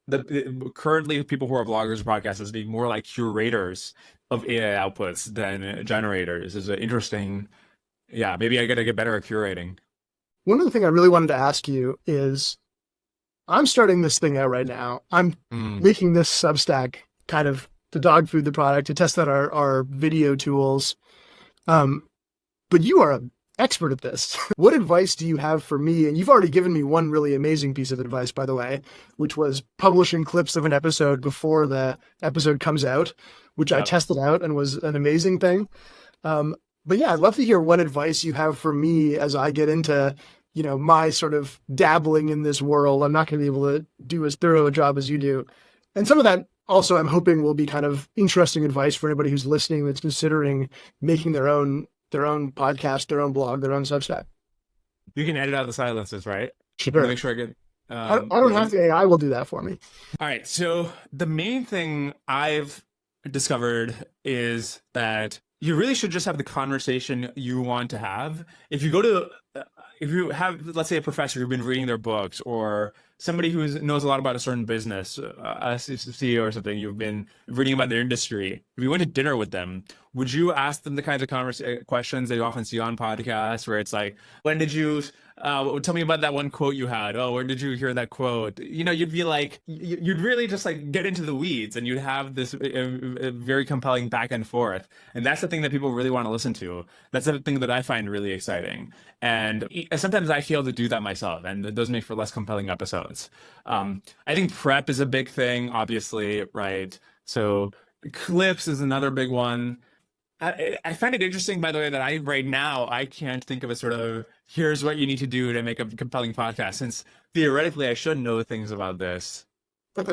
the currently people who are bloggers or podcasters being more like curators of AI outputs than generators is an interesting. Yeah, maybe I got to get better at curating. One other thing I really wanted to ask you is, I'm starting this thing out right now. I'm making this Substack kind of to dog food the product, to test out our video tools. But you are an expert at this. What advice do you have for me? And you've already given me one really amazing piece of advice, by the way, which was publishing clips of an episode before the episode comes out, which I tested out and was an amazing thing. But yeah, I'd love to hear what advice you have for me as I get into, my sort of dabbling in this world. I'm not going to be able to do as thorough a job as you do. And some of that also I'm hoping will be kind of interesting advice for anybody who's listening that's considering making their own podcast, their own blog, their own Substack. You can edit out the silences, right? Sure. Make sure I get... I don't have to. AI will do that for me. All right. So the main thing I've discovered is that you really should just have the conversation you want to have. If you have, let's say, a professor who's been reading their books, or somebody who knows a lot about a certain business, a CEO or something, you've been reading about their industry. If you went to dinner with them, would you ask them the kinds of questions that you often see on podcasts, where it's like, when did you, tell me about that one quote you had. Oh, where did you hear that quote? You'd be like, you'd really just like get into the weeds, and you'd have this very compelling back and forth. And that's the thing that people really want to listen to. That's the thing that I find really exciting. And sometimes I fail to do that myself, and it does make for less compelling episodes. I think prep is a big thing, obviously, right? So clips is another big one. I find it interesting, by the way, that right now I can't think of a sort of, here's what you need to do to make a compelling podcast, since theoretically I should know things about this.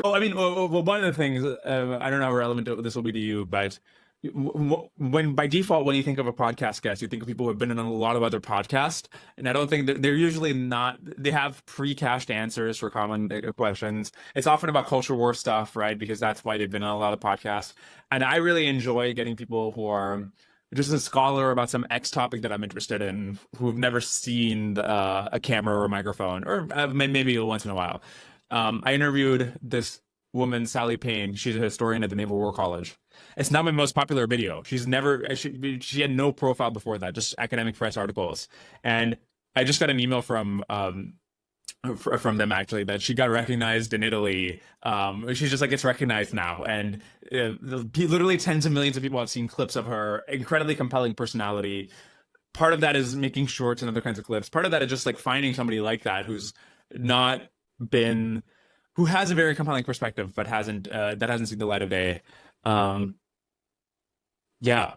Oh, I mean, well, one of the things, I don't know how relevant this will be to you, but when by default, when you think of a podcast guest, you think of people who have been in a lot of other podcasts, and I don't think that they're usually not, they have pre-cached answers for common questions. It's often about culture war stuff, right? Because that's why they've been on a lot of podcasts. And I really enjoy getting people who are just a scholar about some X topic that I'm interested in, who've never seen a camera or a microphone, or maybe once in a while. I interviewed this woman, Sally Payne. She's a historian at the Naval War College. It's not my most popular video. She had no profile before that, just academic press articles. And I just got an email from them, actually, that she got recognized in Italy. She's just like, it's recognized now. And literally tens of millions of people have seen clips of her. Incredibly compelling personality. Part of that is making shorts and other kinds of clips. Part of that is just like finding somebody like that who has a very compelling perspective, but hasn't seen the light of day. Yeah.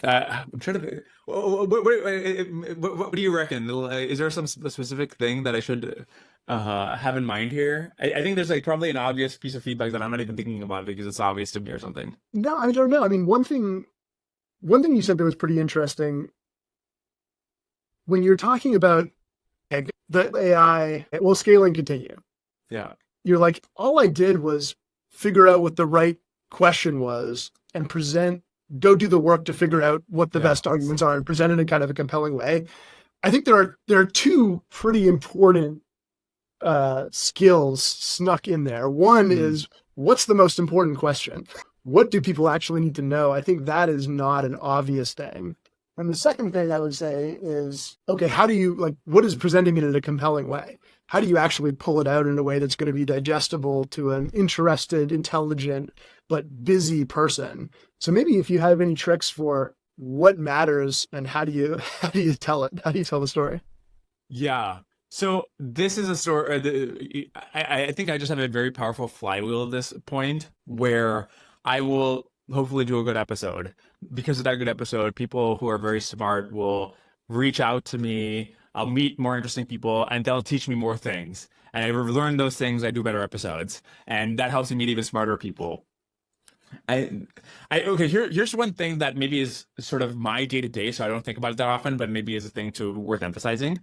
I'm trying to. What do you reckon? Is there some specific thing that I should have in mind here? I think there's like probably an obvious piece of feedback that I'm not even thinking about because it's obvious to me or something. No, I don't know. I mean, one thing you said that was pretty interesting when you're talking about the AI. Will scaling continue? Yeah. you're like, all I did was figure out what the right question was and go do the work to figure out what the Yeah. best arguments are and present it in kind of a compelling way. I think there are two pretty important skills snuck in there. One is, what's the most important question? What do people actually need to know? I think that is not an obvious thing. And the second thing I would say is, okay, how do you, like, what is presenting it in a compelling way? How do you actually pull it out in a way that's going to be digestible to an interested, intelligent, but busy person? So maybe if you have any tricks for what matters and how do you tell it? How do you tell the story? Yeah. So this is a story. I think I just have a very powerful flywheel at this point where I will hopefully do a good episode. Because of that good episode, people who are very smart will reach out to me. I'll meet more interesting people and they'll teach me more things. And I learn those things, I do better episodes. And that helps me meet even smarter people. I, okay. Here's one thing that maybe is sort of my day to day, so I don't think about it that often, but maybe is a thing to worth emphasizing,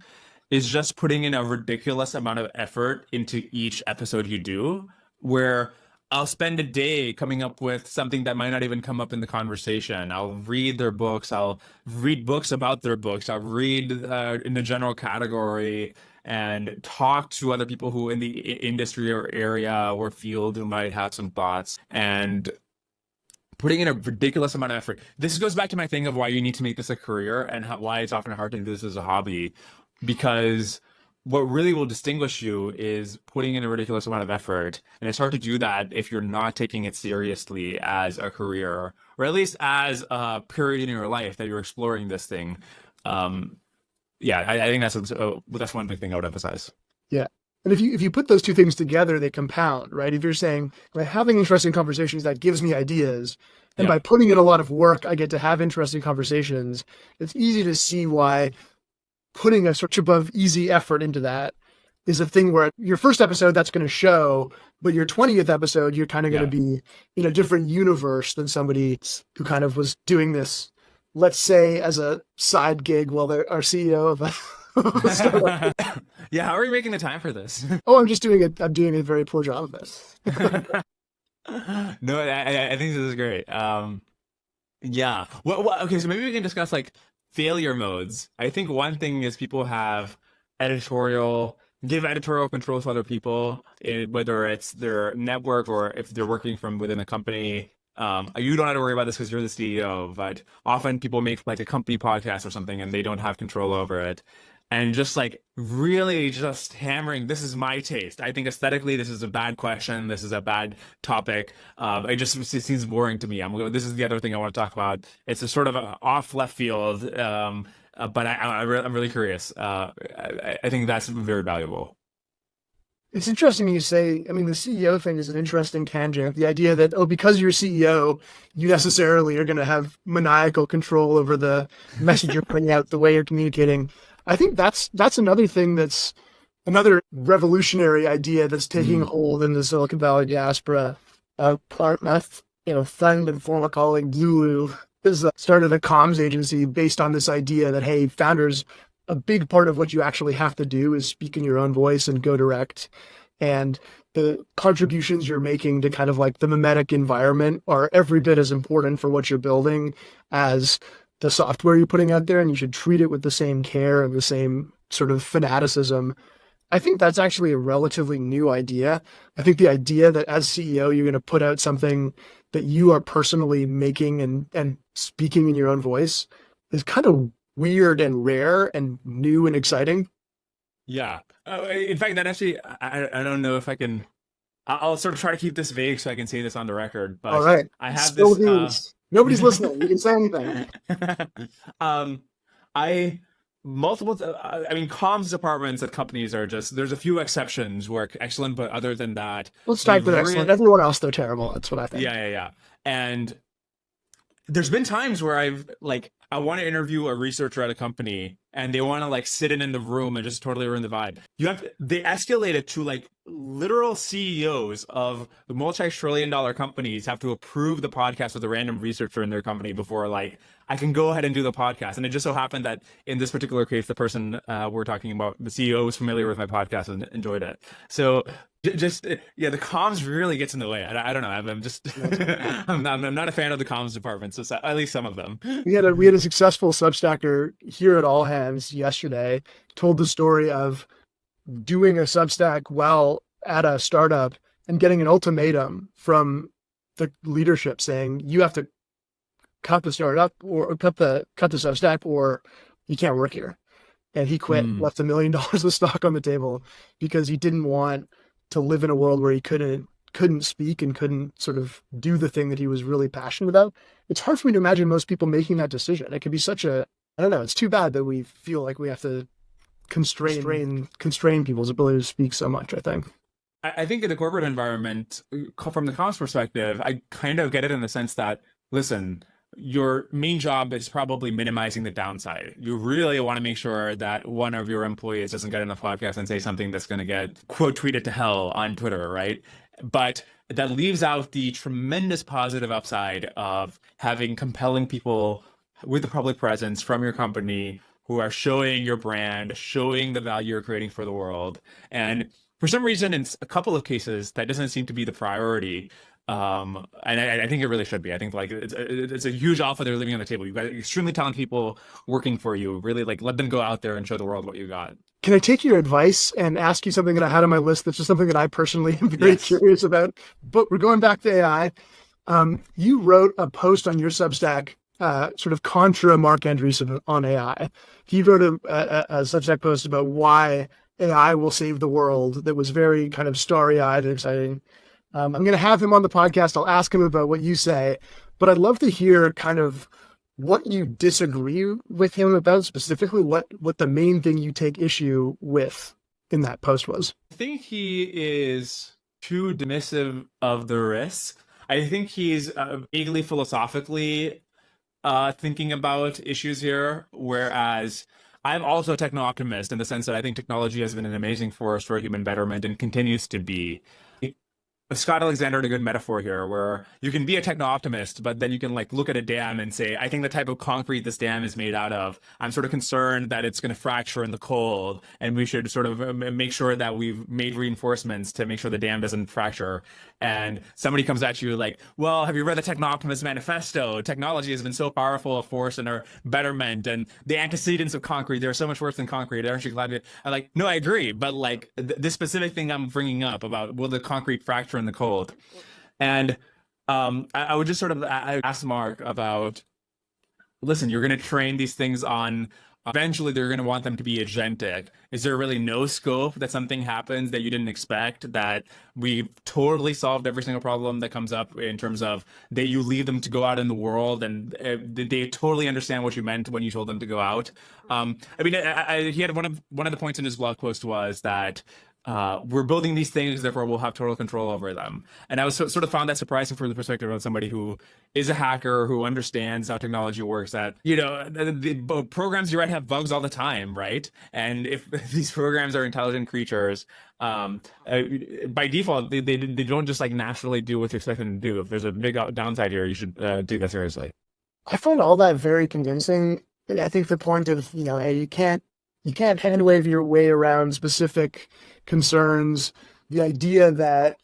is just putting in a ridiculous amount of effort into each episode you do, where I'll spend a day coming up with something that might not even come up in the conversation. I'll read their books. I'll read books about their books. I'll read in the general category and talk to other people who in the industry or area or field who might have some thoughts and putting in a ridiculous amount of effort. This goes back to my thing of why you need to make this a career and why it's often hard to do this as a hobby, because what really will distinguish you is putting in a ridiculous amount of effort. And it's hard to do that if you're not taking it seriously as a career, or at least as a period in your life that you're exploring this thing. Yeah, I think that's one big thing I would emphasize. Yeah. And if you put those two things together, they compound, right? If you're saying, by having interesting conversations, that gives me ideas. And Yeah. by putting in a lot of work, I get to have interesting conversations. It's easy to see why putting a sort of easy effort into that is a thing where your first episode, that's going to show, but your 20th episode, you're kind of going to be in a different universe than somebody who kind of was doing this, let's say, as a side gig while they're our CEO of a Yeah, how are you making the time for this? Oh, I'm doing a very poor job of this. No, I think this is great. Yeah. Okay, so maybe we can discuss like failure modes. I think one thing is people have give editorial control to other people, whether it's their network or if they're working from within a company. You don't have to worry about this because you're the CEO, but often people make like a company podcast or something and they don't have control over it. And just like really just hammering, this is my taste. I think aesthetically, this is a bad question. This is a bad topic. It seems boring to me. This is the other thing I want to talk about. It's a sort of a off left field, but I'm really curious. I think that's very valuable. It's interesting you say, I mean, the CEO thing is an interesting tangent. The idea that, because you're CEO, you necessarily are going to have maniacal control over the message you're putting out, the way you're communicating. I think that's another thing that's another revolutionary idea that's taking hold in the Silicon Valley diaspora. My friend and former colleague Lulu has started a comms agency based on this idea that, hey, founders, a big part of what you actually have to do is speak in your own voice and go direct. And the contributions you're making to kind of like the mimetic environment are every bit as important for what you're building as the software you're putting out there, and you should treat it with the same care and the same sort of fanaticism. I think that's actually a relatively new idea. I think the idea that as CEO, you're going to put out something that you are personally making and speaking in your own voice is kind of weird and rare and new and exciting. Yeah. In fact, that actually, I don't know if I can. I'll sort of try to keep this vague so I can say this on the record. But all right, I have Spill this. beans. Nobody's listening. You can say anything. Comms departments at companies are there's a few exceptions work excellent, but other than that, Let's start with excellent. Everyone else, they're terrible. That's what I think. Yeah. And there's been times where I've like I want to interview a researcher at a company and they want to like sit in the room and just totally ruin the vibe. They escalate it to like literal CEOs of the multi-trillion dollar companies have to approve the podcast with a random researcher in their company before like I can go ahead and do the podcast. And it just so happened that in this particular case, the person we're talking about, the CEO was familiar with my podcast and enjoyed it. So just yeah, the comms really gets in the way. I don't know. I'm just I'm not a fan of the comms department. So at least some of them. We had a successful Substacker here at All Hands yesterday, told the story of doing a Substack while at a startup and getting an ultimatum from the leadership saying you have to cut the startup or cut the Substack or you can't work here. And he quit, left $1 million of stock on the table because he didn't want to live in a world where he couldn't speak and couldn't sort of do the thing that he was really passionate about. It's hard for me to imagine most people making that decision. It could be such a, I don't know, it's too bad that we feel like we have to constrain people's ability to speak so much, I think. I think in the corporate environment, from the comms perspective, I kind of get it in the sense that, listen, your main job is probably minimizing the downside. You really want to make sure that one of your employees doesn't get in the podcast and say something that's going to get quote tweeted to hell on Twitter, right? But that leaves out the tremendous positive upside of having compelling people with a public presence from your company who are showing your brand, showing the value you're creating for the world. And for some reason, in a couple of cases, that doesn't seem to be the priority. And I think it really should be. I think like it's a huge alpha they're leaving on the table. You've got extremely talented people working for you. Really like let them go out there and show the world what you got. Can I take your advice and ask you something that I had on my list that's just something that I personally am very curious about? But we're going back to AI. You wrote a post on your Substack, sort of contra Mark Andreessen on AI. He wrote a Substack post about why AI will save the world that was very kind of starry-eyed and exciting. I'm going to have him on the podcast. I'll ask him about what you say, but I'd love to hear kind of what you disagree with him about, specifically what the main thing you take issue with in that post was. I think he is too dismissive of the risk. I think he's vaguely philosophically thinking about issues here, whereas I'm also a techno-optimist in the sense that I think technology has been an amazing force for human betterment and continues to be. Scott Alexander had a good metaphor here where you can be a techno-optimist, but then you can like look at a dam and say, I think the type of concrete this dam is made out of, I'm sort of concerned that it's going to fracture in the cold and we should sort of make sure that we've made reinforcements to make sure the dam doesn't fracture. And somebody comes at you like, well, have you read the Techno-Optimist Manifesto? Technology has been so powerful a force in our betterment and the antecedents of concrete, they're so much worse than concrete. Aren't you glad? I'm like, no, I agree. But like this specific thing I'm bringing up about will the concrete fracture in the cold? And I would just sort of ask Mark about, listen, you're going to train these things on, eventually they're going to want them to be agentic. Is there really no scope that something happens that you didn't expect, that we've totally solved every single problem that comes up in terms of that you leave them to go out in the world and they totally understand what you meant when you told them to go out? I mean, he had one of the points in his blog post was that we're building these things, therefore we'll have total control over them. And I was sort of found that surprising from the perspective of somebody who is a hacker, who understands how technology works, that, you know, the programs you write have bugs all the time, right? And if these programs are intelligent creatures, by default, they don't just like naturally do what you expect them to do. If there's a big downside here, you should take that seriously. I find all that very convincing. I think the point of, you know, you can't hand wave your way around specific concerns. The idea that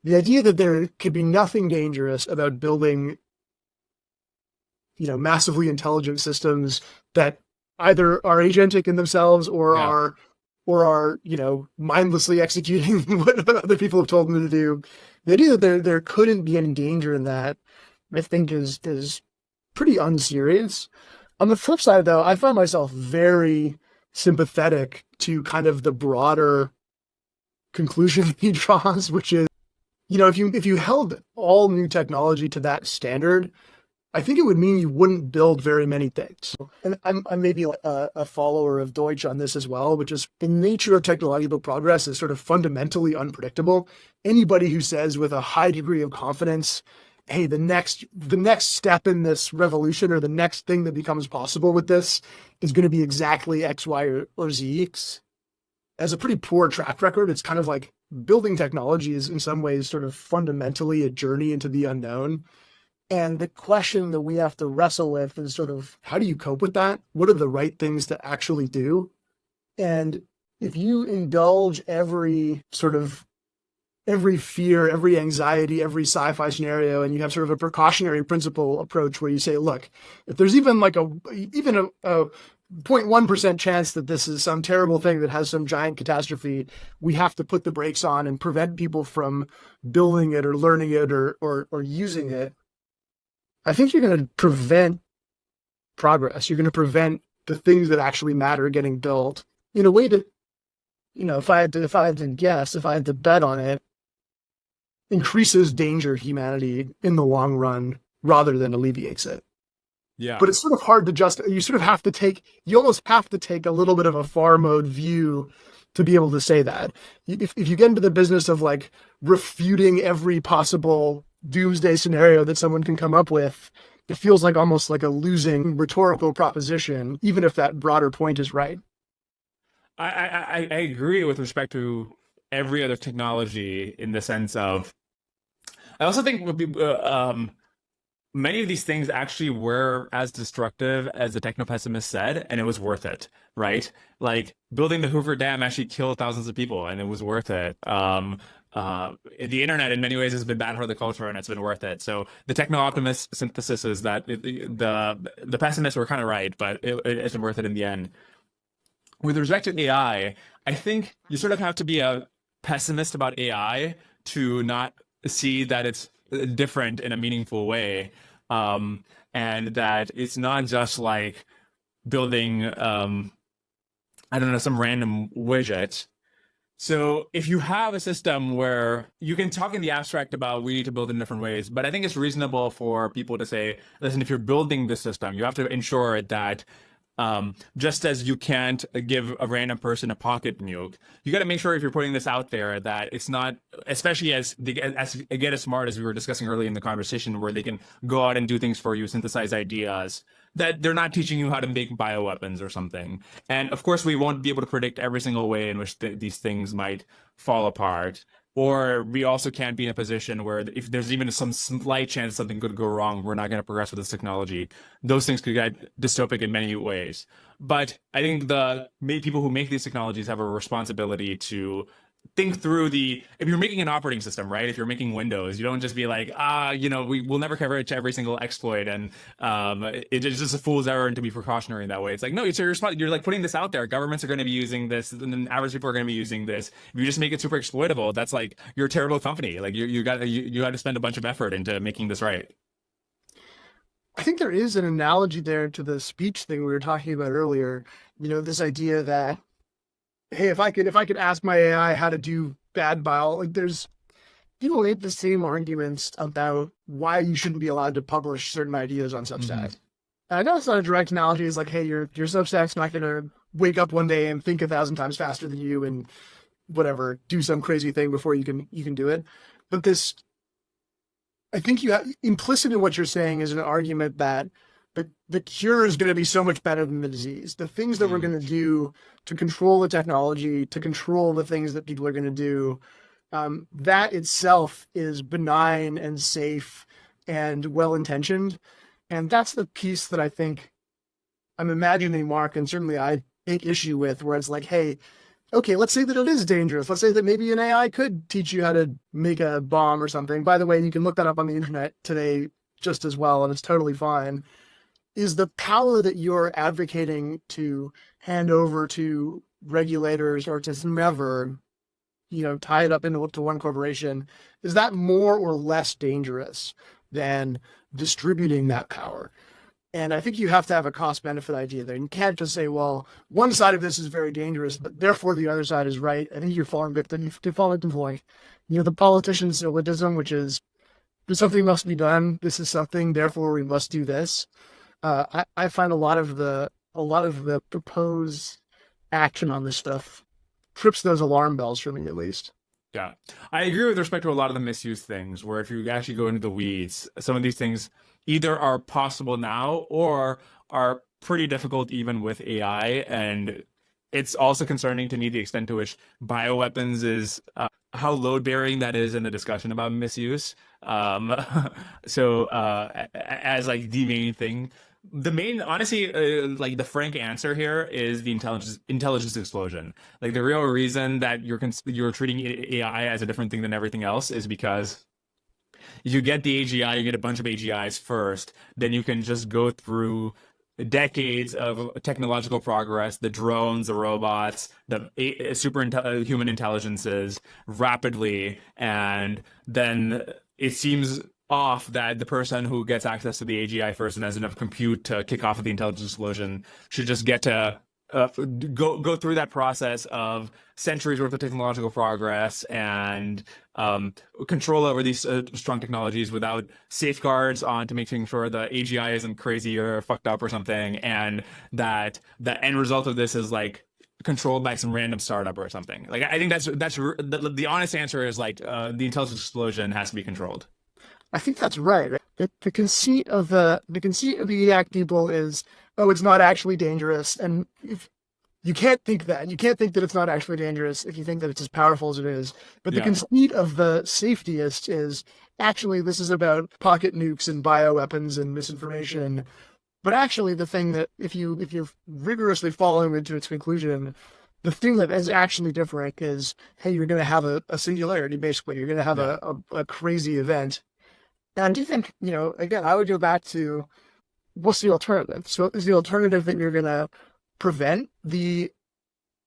there could be nothing dangerous about building, you know, massively intelligent systems that either are agentic in themselves or are, you know, mindlessly executing what other people have told them to do. The idea that there couldn't be any danger in that, I think is pretty unserious. On the flip side, though, I find myself very sympathetic to kind of the broader conclusion he draws, which is, you know, if you held all new technology to that standard, I think it would mean you wouldn't build very many things. And I'm maybe a follower of Deutsch on this as well, which is the nature of technological progress is sort of fundamentally unpredictable. Anybody who says with a high degree of confidence hey, the next step in this revolution, or the next thing that becomes possible with this, is going to be exactly X, Y, or Z, has a pretty poor track record. It's kind of like building technology is in some ways sort of fundamentally a journey into the unknown. And the question that we have to wrestle with is sort of, how do you cope with that? What are the right things to actually do? And if you indulge every fear, every anxiety, every sci-fi scenario, and you have sort of a precautionary principle approach where you say, look, if there's even like a 0.1% chance that this is some terrible thing that has some giant catastrophe, we have to put the brakes on and prevent people from building it or learning it or using it. I think you're going to prevent progress. You're going to prevent the things that actually matter getting built in a way that, if I had to bet on it, increases danger to humanity in the long run rather than alleviates it. Yeah. But it's sort of hard to you almost have to take a little bit of a far mode view to be able to say that. If you get into the business of like refuting every possible doomsday scenario that someone can come up with, it feels like almost like a losing rhetorical proposition, even if that broader point is right. I agree with respect to every other technology in the sense of, I also think many of these things actually were as destructive as the techno-pessimist said, and it was worth it, right? Like building the Hoover Dam actually killed thousands of people, and it was worth it. The internet in many ways has been bad for the culture, and it's been worth it. So the techno-optimist synthesis is that the pessimists were kind of right, but it's been worth it in the end. With respect to AI, I think you sort of have to be a pessimist about AI to not see that it's different in a meaningful way, and that it's not just like building, some random widget. So if you have a system where you can talk in the abstract about we need to build in different ways, but I think it's reasonable for people to say, listen, if you're building this system, you have to ensure that just as you can't give a random person a pocket nuke, you got to make sure if you're putting this out there that it's not, especially as they get as smart as we were discussing early in the conversation, where they can go out and do things for you, synthesize ideas, that they're not teaching you how to make bioweapons or something. And of course, we won't be able to predict every single way in which these things might fall apart. Or we also can't be in a position where if there's even some slight chance something could go wrong, we're not going to progress with this technology. Those things could get dystopic in many ways. But I think the people who make these technologies have a responsibility to think through if you're making an operating system, right? If you're making Windows, you don't just be like, we will never cover it to every single exploit. And it's just a fool's errand to be precautionary in that way. It's like, no, you're like putting this out there. Governments are going to be using this, and then average people are going to be using this. If you just make it super exploitable, that's like, you're a terrible company. Like you got to spend a bunch of effort into making this right. I think there is an analogy there to the speech thing we were talking about earlier. This idea that, hey, if I could ask my AI how to do bad bio, like there's people make the same arguments about why you shouldn't be allowed to publish certain ideas on Substack. Mm-hmm. And I know it's not a direct analogy. It's like, hey, your Substack's not going to wake up one day and think 1,000 times faster than you and whatever, do some crazy thing before you can do it. But this, I think you have implicit in what you're saying is an argument that the cure is going to be so much better than the disease. The things that we're going to do to control the technology, to control the things that people are going to do, that itself is benign and safe and well-intentioned. And that's the piece that I think I'm imagining, Mark, and certainly I take issue with, where it's like, hey, okay, let's say that it is dangerous. Let's say that maybe an AI could teach you how to make a bomb or something. By the way, you can look that up on the internet today just as well, and it's totally fine. Is the power that you're advocating to hand over to regulators or to whomever, tie it up into one corporation, is that more or less dangerous than distributing that power? And I think you have to have a cost-benefit idea there. You can't just say, well, one side of this is very dangerous, but therefore the other side is right. I think you're falling victim to like, the politician's elitism, which is, something must be done. This is something, therefore we must do this. I find a lot of the proposed action on this stuff trips those alarm bells for me, at least. Yeah, I agree with respect to a lot of the misuse things, where if you actually go into the weeds, some of these things either are possible now or are pretty difficult even with AI. And it's also concerning to me the extent to which bioweapons is how load bearing that is in the discussion about misuse. Um, as like the main thing, the main, honestly, like the frank answer here is the intelligence explosion. Like the real reason that you're treating AI as a different thing than everything else is because you get the AGI, you get a bunch of AGIs first, then you can just go through decades of technological progress, the drones, the robots, the human intelligences rapidly, and then it seems off that the person who gets access to the AGI first and has enough compute to kick off the intelligence explosion should just get to go through that process of centuries worth of technological progress and control over these strong technologies without safeguards on to making sure the AGI isn't crazy or fucked up or something, and that the end result of this is like controlled by some random startup or something. Like I think that's the honest answer is like the intelligence explosion has to be controlled. I think that's right. The conceit of the conceit of the EAC people is, oh, it's not actually dangerous, and if you can't think that, you can't think that it's not actually dangerous if you think that it's as powerful as it is. But the conceit of the safetyist is actually this is about pocket nukes and bioweapons and misinformation. But actually, the thing that if you're rigorously following into its conclusion, the thing that is actually different is, hey, you're going to have a singularity. Basically, you're going to have a crazy event. And do you think, again, I would go back to what's the alternative? So is the alternative that you're going to prevent the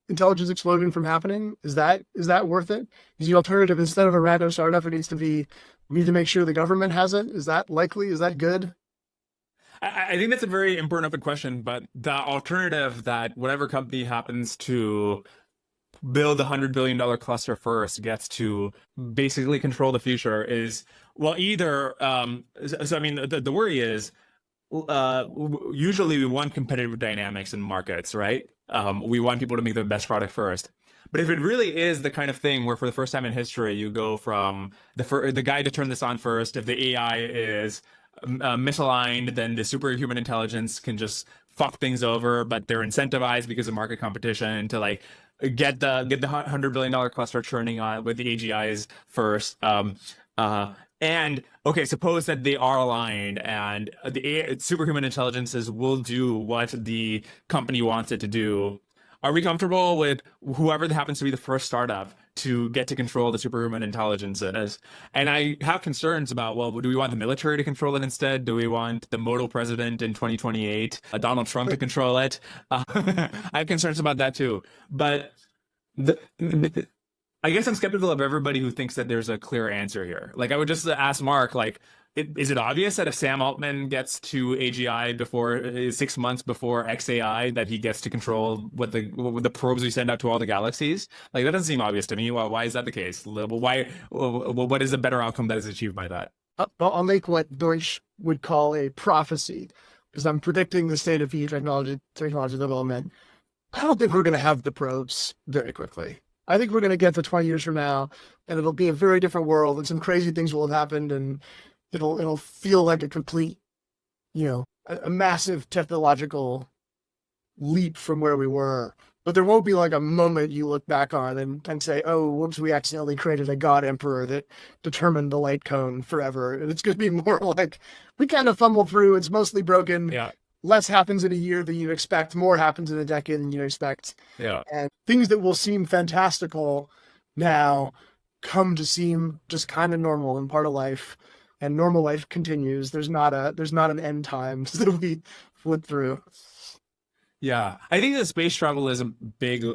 intelligence explosion from happening? Is that worth it? Is the alternative, instead of a random startup, we need to make sure the government has it? Is that likely? Is that good? I think that's a very important open question, but the alternative that whatever company happens to build $100 billion cluster first gets to basically control the future is, well, either so I mean the worry is usually we want competitive dynamics in markets, right? We want people to make the best product first. But if it really is the kind of thing where for the first time in history you go from the guy to turn this on first, if the AI is misaligned, then the superhuman intelligence can just fuck things over, but they're incentivized because of market competition to like get the $100 billion cluster churning on with the AGIs first. And okay, suppose that they are aligned and the superhuman intelligences will do what the company wants it to do. Are we comfortable with whoever happens to be the first startup to get to control the superhuman intelligences? And I have concerns about, well, do we want the military to control it instead? Do we want the modal president in 2028, Donald Trump, to control it? I have concerns about that too. But I guess I'm skeptical of everybody who thinks that there's a clear answer here. Like I would just ask Mark, like, is it obvious that if Sam Altman gets to AGI before 6 months before XAI, that he gets to control what the probes we send out to all the galaxies? Like that doesn't seem obvious to me. Why is that the case? What is a better outcome that is achieved by that? I'll make what Deutsch would call a prophecy, because I'm predicting the state of technology development. I don't think we're going to have the probes very quickly. I think we're going to get to 20 years from now, and it'll be a very different world, and some crazy things will have happened, and it'll feel like a complete, a massive technological leap from where we were. But there won't be like a moment you look back on and say, oh, whoops, we accidentally created a god emperor that determined the light cone forever. And it's going to be more like, we kind of fumbled through, it's mostly broken. Yeah. Less happens in a year than you expect. More happens in a decade than you expect. Yeah. And things that will seem fantastical now come to seem just kind of normal and part of life. And normal life continues. There's not an end time that we flip through. Yeah, I think that space travel is a big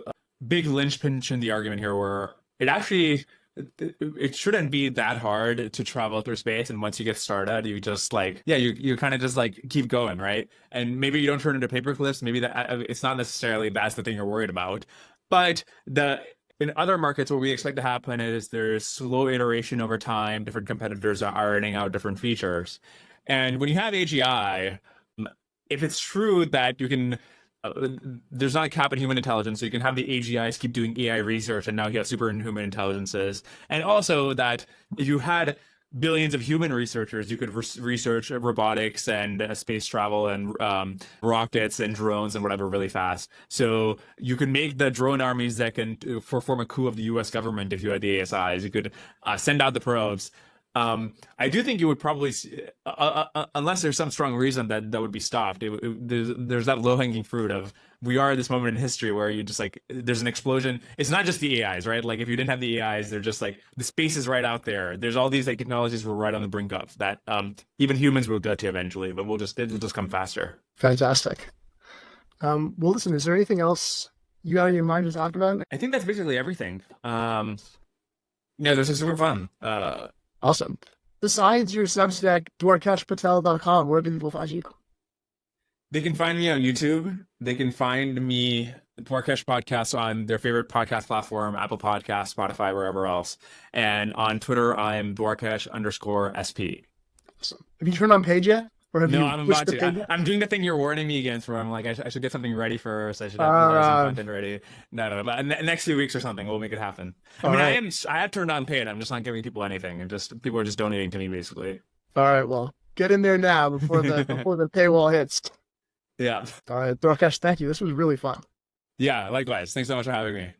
linchpin in the argument here, where it shouldn't be that hard to travel through space, and once you get started, you just like you kind of just like keep going, right? And maybe you don't turn into paper clips. Maybe that it's not necessarily that's the thing you're worried about, but in other markets, what we expect to happen is there's slow iteration over time. Different competitors are ironing out different features, and when you have AGI, if it's true that you can there's not a cap in human intelligence, so you can have the AGIs keep doing AI research, and now you have superhuman intelligences. And also that if you had billions of human researchers, you could research robotics and space travel and rockets and drones and whatever really fast. So you could make the drone armies that can perform a coup of the U.S. government if you had the ASIs. You could send out the probes. I do think you would probably, unless there's some strong reason that would be stopped. There's that low-hanging fruit of we are at this moment in history where you just like there's an explosion. It's not just the AIs, right? Like if you didn't have the AIs, they're just like the space is right out there. There's all these like technologies we're right on the brink of that even humans will get to eventually, but it'll just come faster. Fantastic. Well, listen, is there anything else you got in your mind to talk about? I think that's basically everything. Yeah, this is super fun. Awesome. Besides your Substack, dwarkeshpatel.com, where do people find you? They can find me on YouTube. They can find me, Dwarkesh Podcast, on their favorite podcast platform, Apple Podcasts, Spotify, wherever else. And on Twitter, I'm Dwarkesh_SP. Awesome. Have you turned on page yet? Or have No, you I'm about pushed the page to. yet? I'm doing the thing you're warning me against, where I'm like, I should get something ready first. I should have some content ready. No. But next few weeks or something, we'll make it happen. I mean, right. I have turned on paid. I'm just not giving people anything, and just people are just donating to me basically. All right. Well, get in there now before the paywall hits. Yeah. All right, Dwarkesh, thank you. This was really fun. Yeah. Likewise. Thanks so much for having me.